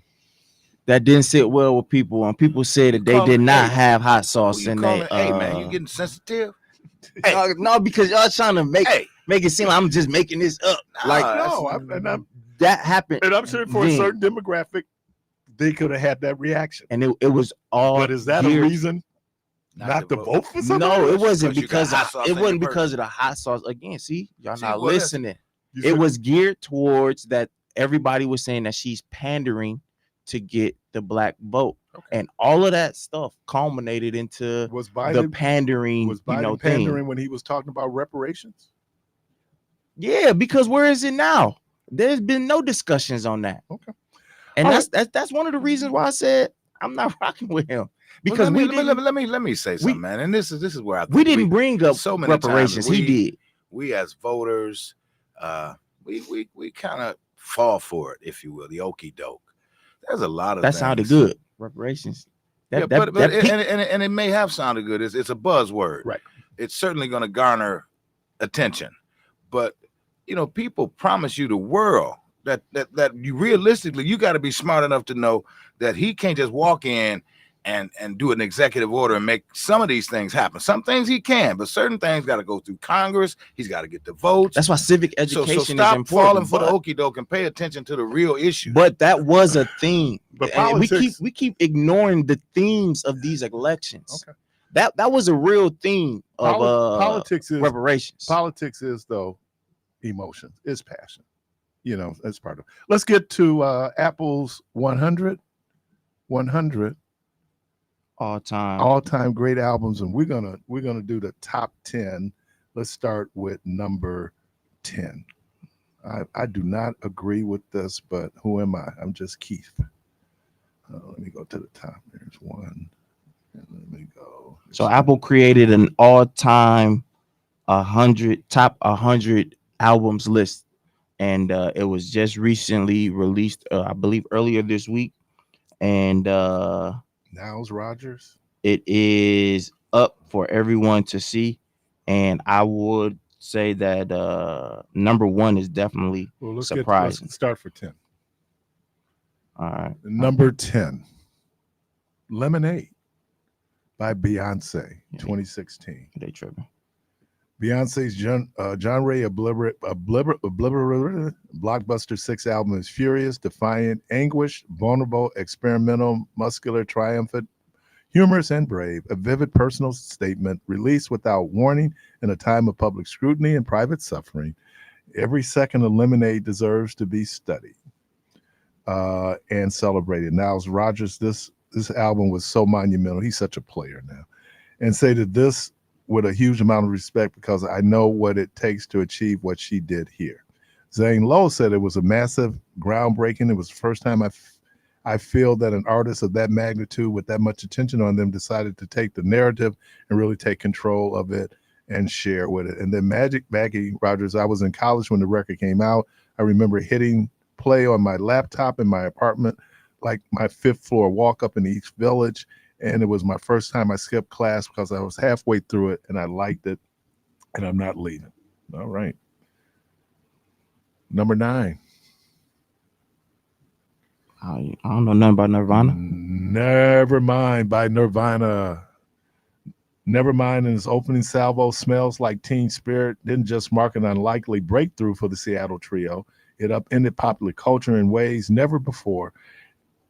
that didn't sit well with people, and people said that they did not have hot sauce in their. Hey man, you getting sensitive? No, because y'all trying to make Hey, it seem like I'm just making this up. Like No, that happened, and I'm sure for a then. certain demographic, they could have had that reaction. and it was all. But is that geared- a reason not to vote for somebody? No, it else? wasn't Because you got because hot sauce it in your wasn't purse. because of the hot sauce. Again, see, y'all See, not what is- listening. You It said- was geared towards that everybody was saying that she's pandering to get the black vote, and all of that stuff culminated into was the Biden pandering. was Biden thing. pandering when he was talking about reparations? Yeah, because where is it now? There's been no discussions on that. Okay. And All that's one of the reasons why I said I'm not rocking with him. Because let me say something, man. And this is where I think we didn't bring up so many reparations. times He did. We as voters, we kind of fall for it, if you will, the okie doke. There's a lot of That things. sounded good. Reparations. But it may have sounded good. It's a buzzword. Right. It's certainly going to garner attention. But people promise you the world that you realistically you got to be smart enough to know that he can't just walk in and do an executive order and make some of these things happen. Some things he can, but certain things got to go through Congress. He's got to get the votes. That's why civic education so stop is important. falling for the okie doke and pay attention to the real issue. But that was a theme. But And politics, we keep ignoring the themes of these elections. Okay. That was a real theme of politics is reparations. politics is though emotions, it's passion. That's part of it. Let's get to Apple's 100 all-time great albums, and we're gonna do the top 10. Let's start with number 10. I do not agree with this, but who am I? I'm just Keith. Let me go to the top. There's one. And let me go. So Apple created an all-time top 100 albums list, and it was just recently released, I believe earlier this week, and Niles Rodgers. it is up for everyone to see. And I would say that number one is definitely surprising. Let's start for 10. All right. Number 10, Lemonade by Beyonce, 2016. They tripping. Beyonce's genre blockbuster 6 album is furious, defiant, anguished, vulnerable, experimental, muscular, triumphant, humorous, and brave. A vivid personal statement released without warning in a time of public scrutiny and private suffering. Every second of Lemonade deserves to be studied and celebrated. Niles Rodgers, this album was so monumental. He's such a player now. And say that this with a huge amount of respect because I know what it takes to achieve what she did here. Zane Lowe said it was a massive, groundbreaking. It was the first time I feel that an artist of that magnitude with that much attention on them decided to take the narrative and really take control of it and share with it. And then Maggie Rogers, I was in college when the record came out. I remember hitting play on my laptop in my apartment, like my 5th floor walk up in East Village. And it was my first time I skipped class because I was halfway through it and I liked it and I'm not leaving. All right. Number 9. I don't know nothing about Nirvana. Nevermind by Nirvana. Nevermind in its opening salvo, Smells Like Teen Spirit didn't just mark an unlikely breakthrough for the Seattle trio. It upended popular culture in ways never before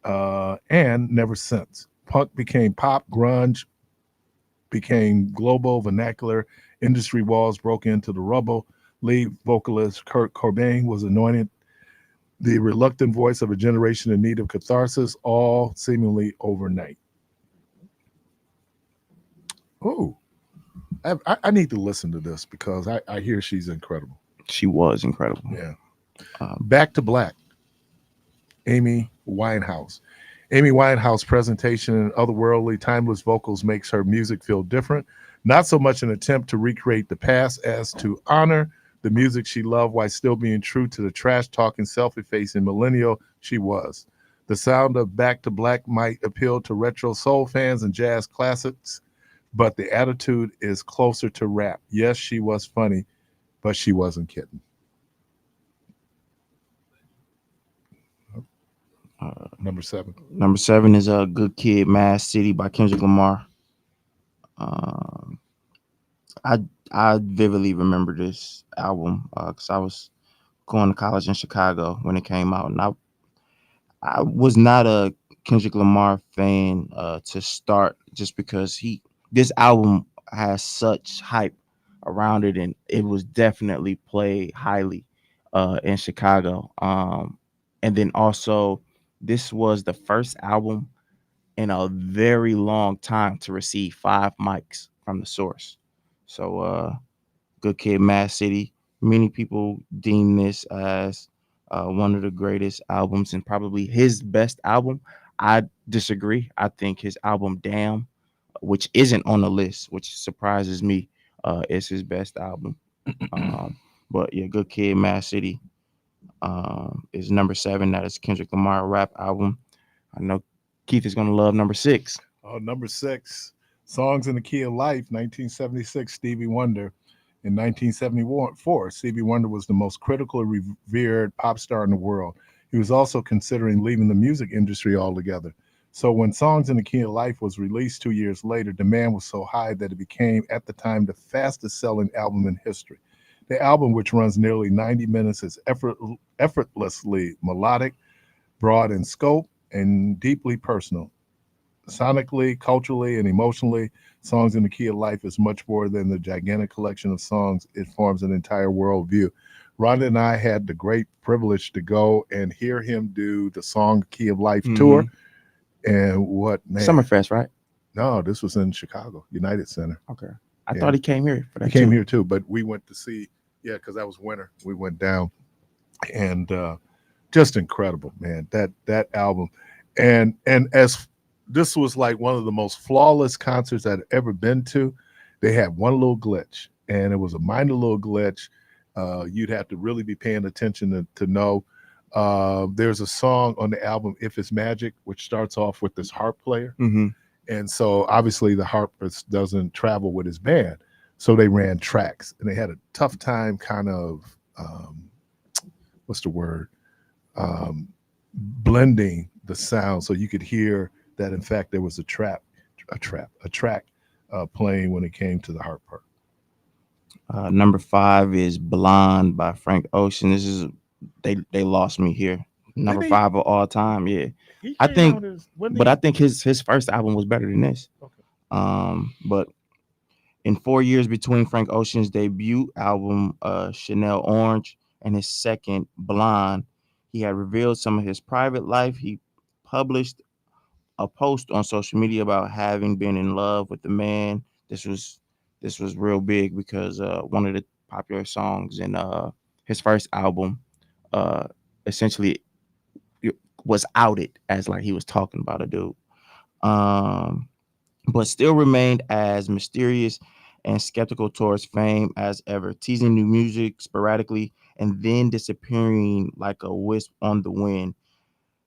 and never since. Punk became pop, grunge became global, vernacular, industry walls broke into the rubble. Lead vocalist Kurt Cobain was anointed the reluctant voice of a generation in need of catharsis, all seemingly overnight. Oh, I need to listen to this because I hear she's incredible. She was incredible. Yeah. Back to Black, Amy Winehouse. Amy Winehouse presentation and otherworldly, timeless vocals makes her music feel different. Not so much an attempt to recreate the past as to honor the music she loved while still being true to the trash-talking, self-effacing millennial she was. The sound of Back to Black might appeal to retro soul fans and jazz classics, but the attitude is closer to rap. Yes, she was funny, but she wasn't kidding. Number 7. Number 7 is a Good Kid, Mad City by Kendrick Lamar. I vividly remember this album because I was going to college in Chicago when it came out, and I was not a Kendrick Lamar fan to start just because this album has such hype around it, and it was definitely played highly in Chicago. And then also, this was the first album in a very long time to receive 5 mics from the source. So Good Kid, Mad City. Many people deem this as one of the greatest albums and probably his best album. I disagree. I think his album Damn, which isn't on the list, which surprises me, is his best album. But yeah, Good Kid, Mad City is number 7. That is Kendrick Lamar rap album. I know Keith is going to love number 6. Oh, number 6, Songs in the Key of Life, 1976, Stevie Wonder. In 1974, Stevie Wonder was the most critically revered pop star in the world. He was also considering leaving the music industry altogether. So when Songs in the Key of Life was released 2 years later, demand was so high that it became, at the time, the fastest selling album in history. The album, which runs nearly 90 minutes, is effortlessly melodic, broad in scope, and deeply personal. Sonically, culturally, and emotionally, Songs in the Key of Life is much more than the gigantic collection of songs. It forms an entire worldview. Rhonda and I had the great privilege to go and hear him do the Song Key of Life tour. And what, man? Summerfest, right? No, this was in Chicago, United Center. Okay. I thought he came here for that. He came here too, but we went to see, because that was winter. We went down and just incredible, man. That album. And as this was like one of the most flawless concerts I'd ever been to. They had one little glitch, and it was a minor little glitch. You'd have to really be paying attention to know. There's a song on the album, If It's Magic, which starts off with this harp player. And so obviously the harpist doesn't travel with his band. So they ran tracks, and they had a tough time kind of what's the word, blending the sound so you could hear that in fact there was a track playing when it came to the hard part. Number 5 is Blonde by Frank Ocean. This is they lost me here. Number Didn't he- 5 of all time. Yeah. He I came think- out as, wasn't But he- I think his first album was better than this. Okay. But in 4 years between Frank Ocean's debut album, Chanel Orange, and his second, Blonde, he had revealed some of his private life. He published a post on social media about having been in love with the man. This was real big because one of the popular songs in his first album essentially was outed as like he was talking about a dude. But still remained as mysterious and skeptical towards fame as ever, teasing new music sporadically and then disappearing like a wisp on the wind.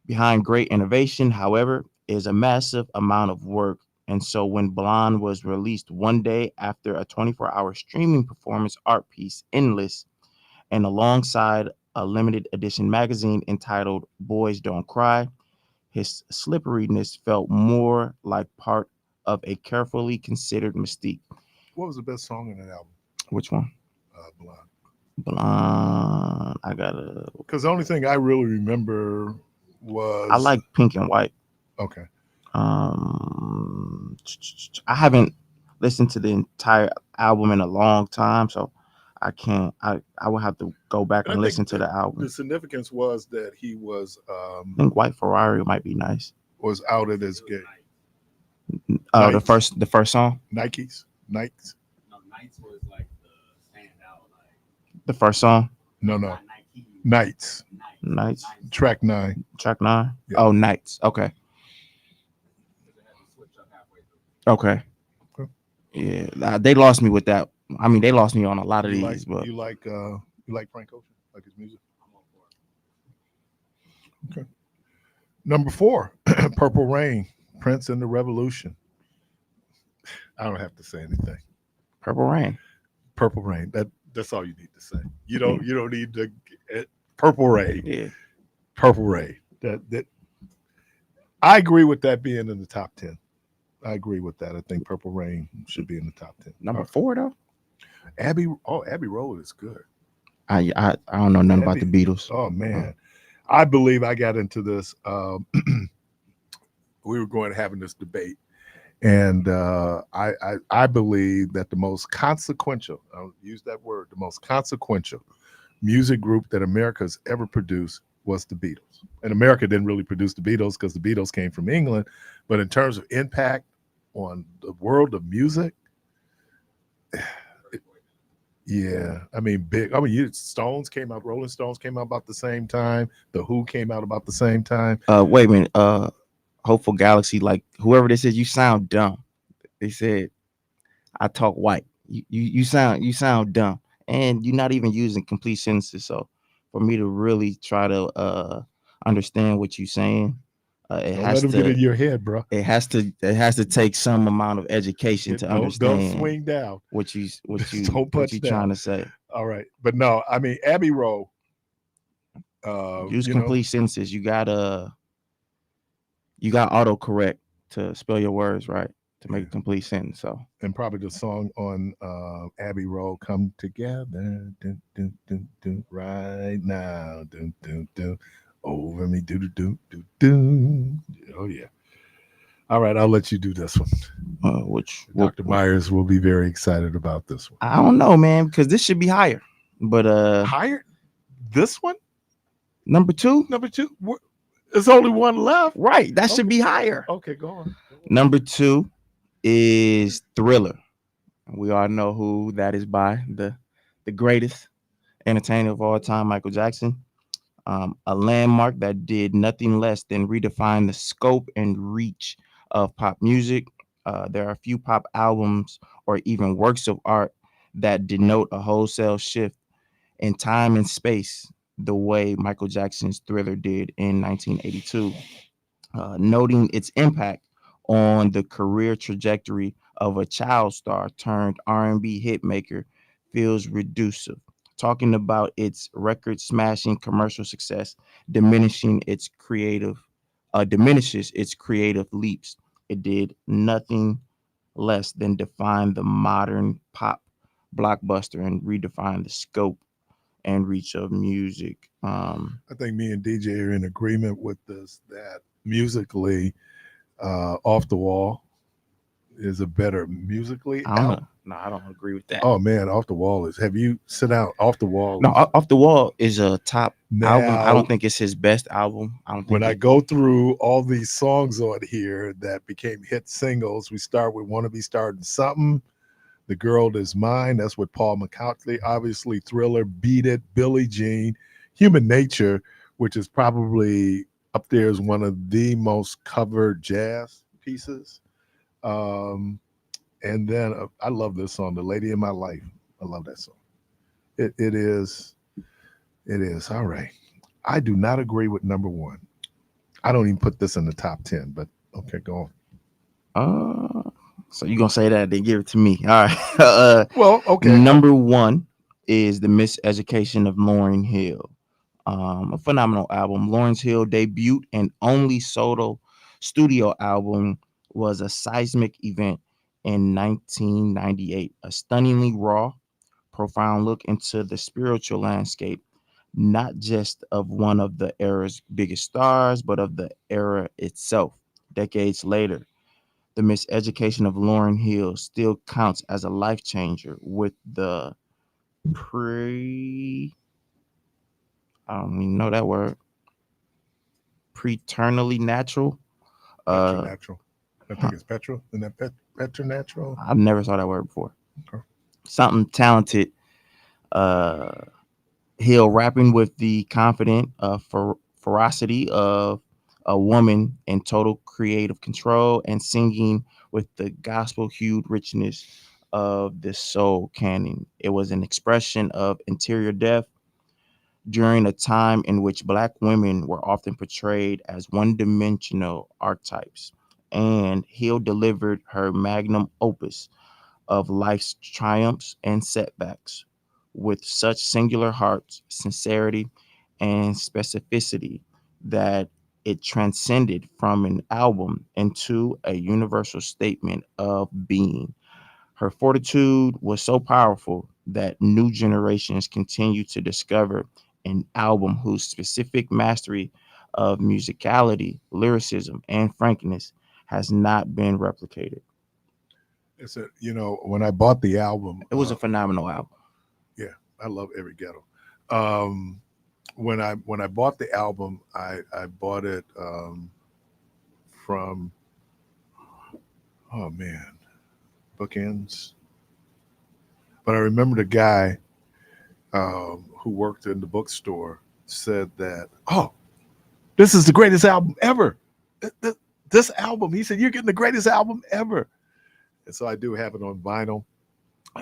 Behind great innovation, however, is a massive amount of work. And so when Blonde was released one day after a 24-hour streaming performance art piece, Endless, and alongside a limited edition magazine entitled Boys Don't Cry, his slipperiness felt more like part of a carefully considered mystique. What was the best song in that album? Which one? Blonde. Blonde. I gotta. Because the only thing I really remember was I like Pink and White. Okay. I haven't listened to the entire album in a long time, so I can't. I will have to go back and listen to the album. The significance was that he was I think White Ferrari might be nice. Was outed as gay. The first song. Nikes. No, Nights was like the standout. Like the first song. No. Nights. Track 9. Track 9. Yeah. Oh, Nights. Okay. Okay. Yeah, they lost me with that. I mean, they lost me on a lot of these. But you like Frank Ocean, like his music. Okay. Number 4, Purple Rain, Prince and the Revolution. I don't have to say anything. Purple Rain. That's all you need to say. You don't need to. Purple Rain. Yeah. Purple Rain. That. I agree with that being in the top 10. I agree with that. I think Purple Rain should be in the top 10. Number 4 though. Abbey Road is good. I don't know nothing about the Beatles. Oh man, I believe I got into this. We were having this debate, and I believe that the most consequential, I'll use that word, the most consequential music group that America's ever produced was the Beatles. And America didn't really produce the Beatles because the Beatles came from England, but in terms of impact on the world of music, yeah, I mean, big. I mean, Stones came out, Rolling Stones came out about the same time. The Who came out about the same time. Wait a minute. Hopeful Galaxy, like whoever this is, you sound dumb. They said, I talk white. You sound dumb, and you're not even using complete sentences. So for me to really try to understand what you're saying, it Don't has let to them get in your head, bro. It has to take some amount of education to understand. Don't swing down. What you down. trying to say. All right, but no, I mean Abbey Road. Use complete sentences. You got autocorrect to spell your words right to make a complete sentence. So and probably the song on Abbey Road, "Come Together," dun, dun, dun, dun, right now, dun, dun, dun, over me, do do do do do. Oh yeah. All right, I'll let you do this one. Which Dr. Myers will be very excited about this one. I don't know, man, because this should be higher. But higher? This one? Number 2? Number 2? There's only one left. Right. That should be higher. Okay, go on. Number 2 is Thriller. We all know who that is by, the greatest entertainer of all time, Michael Jackson. A landmark that did nothing less than redefine the scope and reach of pop music. There are a few pop albums or even works of art that denote a wholesale shift in time and space the way Michael Jackson's Thriller did in 1982, noting its impact on the career trajectory of a child star turned R&B hitmaker feels reducive, talking about its record-smashing commercial success diminishes its creative leaps. It did nothing less than define the modern pop blockbuster and redefine the scope and reach of music. I think me and DJ are in agreement with this, that musically, Off the Wall is a better musically I don't album. know. No, I don't agree with that. Oh man, Off the Wall is. Have you sit down? Off the Wall. No, Off the Wall is a top album. I Now, don't think it's his best album. I don't think when I go through all these songs on here that became hit singles, we start with "Wanna Be Starting Something," "The Girl Is Mine." That's with Paul McCartney. Obviously, "Thriller," "Beat It," "Billie Jean," "Human Nature," which is probably up there as one of the most covered jazz pieces. Um, and then I love this song, "The Lady in My Life." I love that song. It is all right. I do not agree with number one. I don't even put this in the top 10, but okay, go on. So you're gonna say that, then give it to me. All right. Well, okay. Number one is The Miseducation of Lauryn Hill. A phenomenal album. Lauryn Hill debut and only solo studio album was a seismic event in 1998. A stunningly raw, profound look into the spiritual landscape, not just of one of the era's biggest stars, but of the era itself. Decades later, The Miseducation of Lauryn Hill still counts as a life changer with the I don't even know that word. Preternally natural. Preternatural. I think it's petrol. Isn't that preternatural? I've never saw that word before. Okay. Something talented. Hill rapping with the confident ferocity of a woman in total creative control and singing with the gospel-hued richness of the soul canon. It was an expression of interior depth during a time in which Black women were often portrayed as one-dimensional archetypes. And Hill delivered her magnum opus of life's triumphs and setbacks with such singular heart, sincerity, and specificity that it transcended from an album into a universal statement of being. Her fortitude was so powerful that new generations continue to discover an album whose specific mastery of musicality, lyricism, and frankness has not been replicated. It's when I bought the album, It was a phenomenal album. Yeah, I love Every Ghetto. When I bought the album, I bought it from Bookends. But I remember the guy who worked in the bookstore said that, "Oh, this is the greatest album ever. This album," he said, "you're getting the greatest album ever." And so I do have it on vinyl.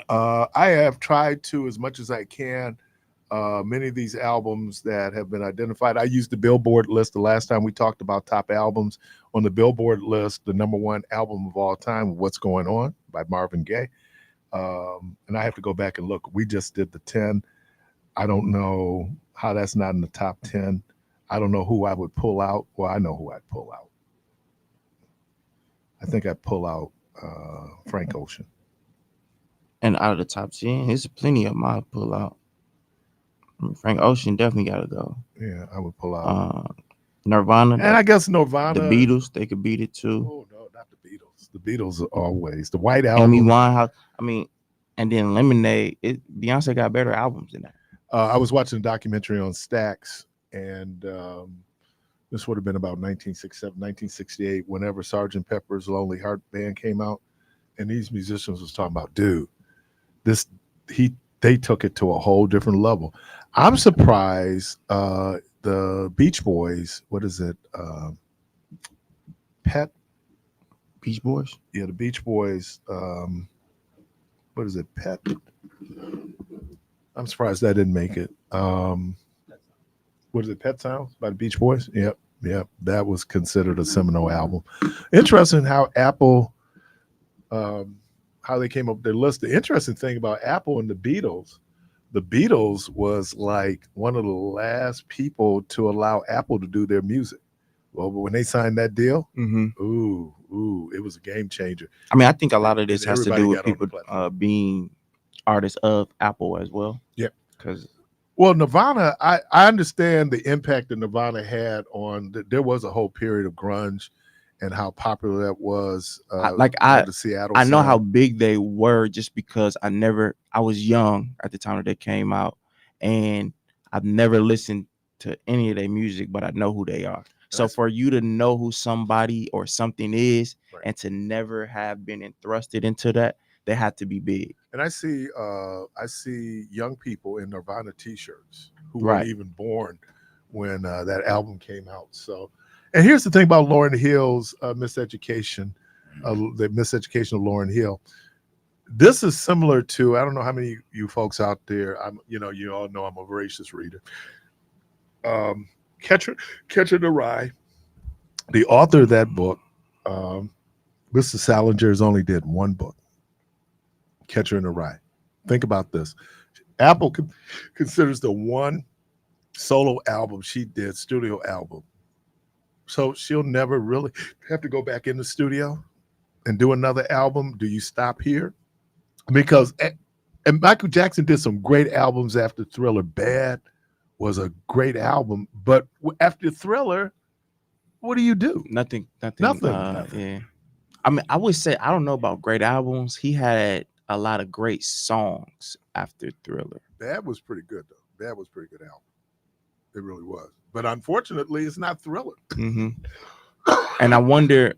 I have tried to, as much as I can, many of these albums that have been identified. I used the Billboard list the last time we talked about top albums. On the Billboard list, the number one album of all time, "What's Going On" by Marvin Gaye. And I have to go back and look. We just did the 10. I don't know how that's not in the top 10. I don't know who I would pull out. Well, I know who I'd pull out. I think I'd pull out Frank Ocean. And out of the top 10, there's plenty of them I'd pull out. I mean, Frank Ocean definitely got to go. Yeah, I would pull out. Nirvana. And I guess Nirvana. The Beatles, they could beat it too. Oh, no, not the Beatles. The Beatles are always. The White Album. Amy Winehouse. I mean, and then Lemonade. Beyonce got better albums than that. I was watching a documentary on Stax, and this would have been about 1967, 1968, whenever Sgt. Pepper's Lonely Heart Band came out. And these musicians was talking about, dude, they took it to a whole different level. I'm surprised the Beach Boys, what is it? Pet? Beach Boys? Yeah, the Beach Boys, what is it? Pet? I'm surprised that didn't make it. What is it? Pet Sounds by the Beach Boys? Yep. That was considered a seminal album. Interesting how Apple how they came up with their list. The interesting thing about Apple and the Beatles was like one of the last people to allow Apple to do their music. Well, but when they signed that deal, it was a game changer. I mean, I think a lot of this has to Everybody do with got on the people platform. being artists of Apple as well. Yeah. Because Well, Nirvana, I understand the impact that Nirvana had on. There was a whole period of grunge, and how popular that was. The Seattle. I know sound. how big they were just because I was young at the time that they came out, and I've never listened to any of their music, but I know who they are. So for you to know who somebody or something is, Right. and to never have been thrusted into that, they had to be big. And I see young people in Nirvana T-shirts who Right. weren't even born when that album came out. So, and here's the thing about Lauryn Hill's Miseducation, the Miseducation of Lauryn Hill. This is similar to, I don't know how many of you folks out there, you all know I'm a voracious reader. Catcher in the Rye, the author of that book, Mr. Salinger, has only did one book, Catcher in the Rye. Think about this. Apple considers the one solo album she did, studio album. So she'll never really have to go back in the studio and do another album. Do you stop here? Because and Michael Jackson did some great albums after Thriller. Bad was a great album, but after Thriller, what do you do? Nothing. Nothing. Yeah. I mean, I would say I don't know about great albums. He had a lot of great songs after Thriller. Bad was pretty good though. Bad was a pretty good album. It really was. But unfortunately, it's not Thriller. Mm-hmm. And I wonder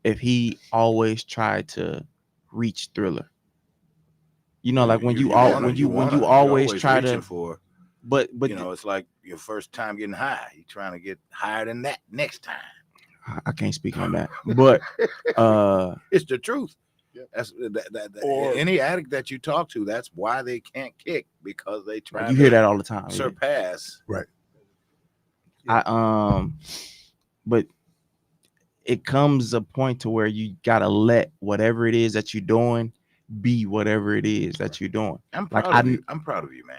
if he always tried to reach Thriller. You know, like when you always try to. For, but it's like your first time getting high. You're trying to get higher than that next time. I can't speak on that, but it's the truth. Yeah. That's any addict that you talk to, that's why they can't kick, because they try. You hear that all the time. Surpass. Right. But it comes a point to where you gotta let whatever it is that you're doing be whatever it is that you're doing. I'm proud of you. I'm proud of you, man.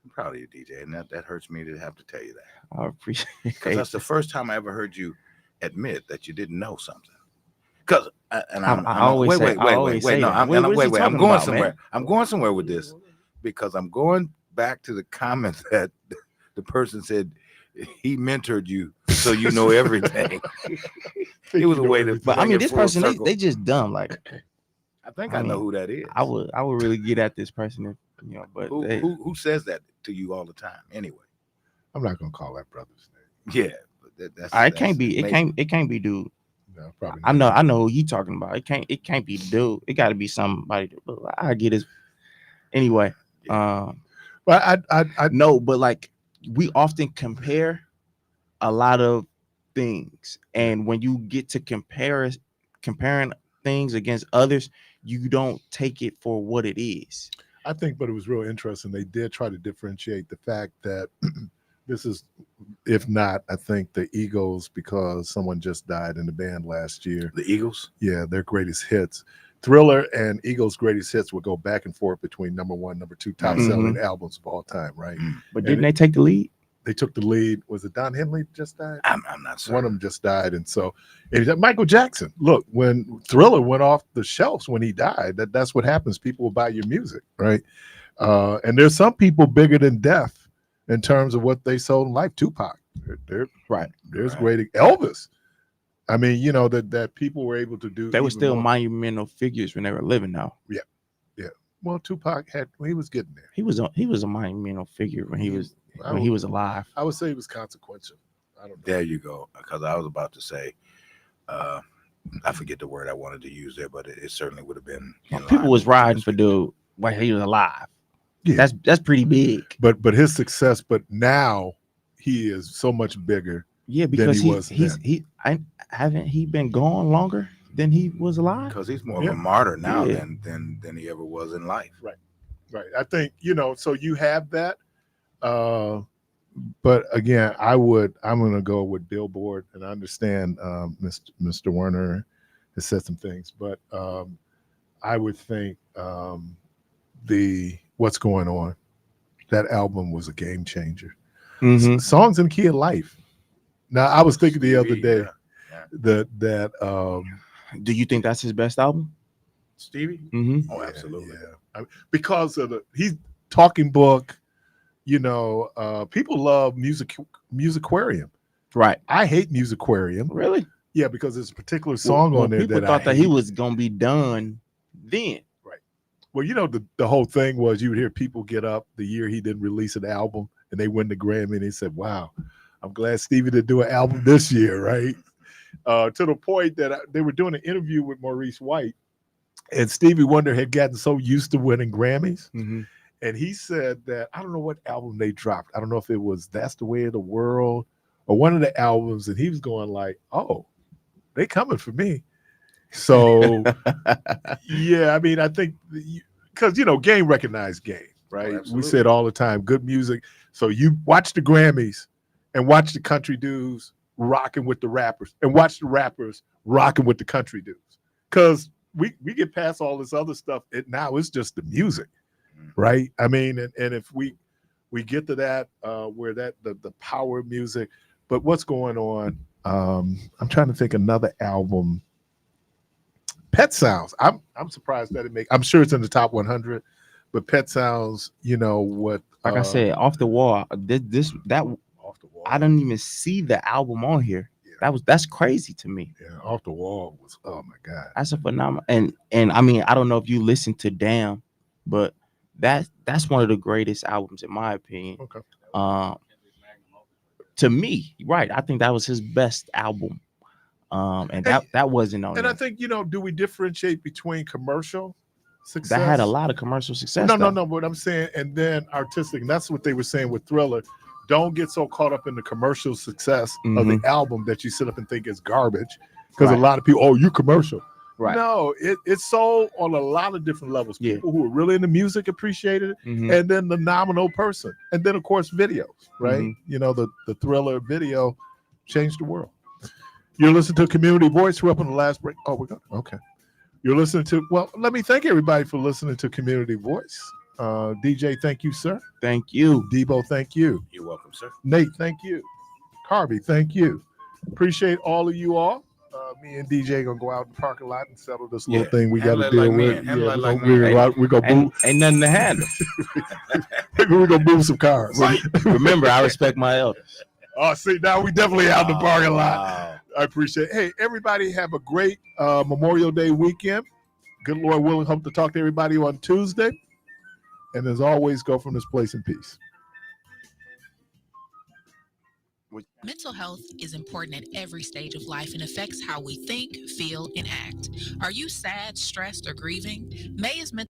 I'm proud of you, DJ, and that hurts me to have to tell you that. I appreciate it. Because that's the first time I ever heard you admit that you didn't know something. Because I'm going somewhere. I'm going somewhere with this, because I'm going back to the comment that the person said he mentored you, so you know everything. It was a way to. But I mean, this person, they just dumb. Like, I think I know who that is. I would really get at this person if But who says that to you all the time? Anyway, I'm not gonna call that brother's name. Yeah, but it can't be. It can't be dude. No, probably not. I know who you talking about. It can't be dude. It got to be somebody. I get it. Anyway, but I know, but like we often compare a lot of things, and when you get to comparing things against others, you don't take it for what it is. I think, but it was real interesting. They did try to differentiate the fact that this is, if not, I think the Eagles, because someone just died in the band last year. The Eagles? Yeah, their greatest hits. Thriller and Eagles' greatest hits would go back and forth between number one, number two top selling albums of all time, right? But didn't they take the lead? They took the lead. Was it Don Henley just died? I'm not sure. One of them just died. And so Michael Jackson, look, when Thriller went off the shelves when he died, that's what happens. People will buy your music, right? And there's some people bigger than death in terms of what they sold in life. Tupac, they're right. There's great Elvis. I mean, that people were able to do. They were still monumental figures when they were living now. Yeah. Well, Tupac he was getting there. He was a monumental figure when he was alive. I would say he was consequential. I don't know. There you go. Because I was about to say, I forget the word I wanted to use there, but it certainly would have been. People was riding for dude while he was alive. Yeah. That's pretty big. But his success, but now he is so much bigger. Yeah, because hasn't he been gone longer than he was alive? Because he's more of a martyr now than he ever was in life. Right. I think, so you have that. But again, I'm going to go with Billboard, and I understand Mr. Werner has said some things, but I would think the What's Going On, that album was a game changer. Mhm. Songs in the Key of Life. Now I was thinking the other day that Do you think that's his best album? Stevie? Mm-hmm. Oh, absolutely. Because of he's Talking Book. People love Musicarium. Right. I hate Musicarium. Really? Yeah, because there's a particular song on there people that thought I that he hate. was gonna be done then. Right. Well, the whole thing was you would hear people get up the year he didn't release an album and they win the Grammy and they said, "Wow, I'm glad Stevie didn't do an album this year," right? To the point that they were doing an interview with Maurice White, and Stevie Wonder had gotten so used to winning Grammys. Mm-hmm. And he said that, I don't know what album they dropped. I don't know if it was That's the Way of the World or one of the albums. And he was going like, oh, they coming for me. So, yeah, I mean, I think because, game recognized game, right? We said all the time, good music. So you watch the Grammys and watch the country dudes rocking with the rappers and watch the rappers rocking with the country dudes. Because we get past all this other stuff. Now it's just the music. Right. I mean, and if we get to that where that the power of music, but what's going on? I'm trying to think another album. Pet Sounds. I'm surprised that I'm sure it's in the top 100, but Pet Sounds. What? Like I said, Off the Wall. Off the Wall. I didn't even see the album on here. Yeah. That's crazy to me. Yeah, Off the Wall was. Oh my God. That's a phenomenal. And I mean, I don't know if you listen to Damn, but that's one of the greatest albums in my opinion. Okay. To me, right? I think that was his best album. And that wasn't on. And I think do we differentiate between commercial success? That had a lot of commercial success. No. But I'm saying, and then artistic. And that's what they were saying with Thriller. Don't get so caught up in the commercial success of the album that you sit up and think it's garbage. Because a lot of people, oh, you commercial. Right. No, it's sold on a lot of different levels. People who are really into music appreciated it, and then the nominal person, and then of course videos, right? The Thriller video changed the world. You're listening to Community Voice. We're up on the last break. Oh, we're going. Okay. You're listening to. Well, let me thank everybody for listening to Community Voice. DJ, thank you, sir. Thank you. Debo, thank you. You're welcome, sir. Nate, thank you. Carby, thank you. Appreciate all of you all. Me and DJ gonna go out in the parking lot and settle this little thing we got to deal with. We're gonna move. Ain't nothing to handle. We're gonna move some cars. Remember, I respect my elders. Oh, see, now we definitely out in the parking lot. I appreciate it. Hey, everybody have a great Memorial Day weekend. Good Lord willing, hope to talk to everybody on Tuesday. And as always, go from this place in peace. Mental health is important at every stage of life and affects how we think, feel, and act. Are you sad, stressed, or grieving? May is mental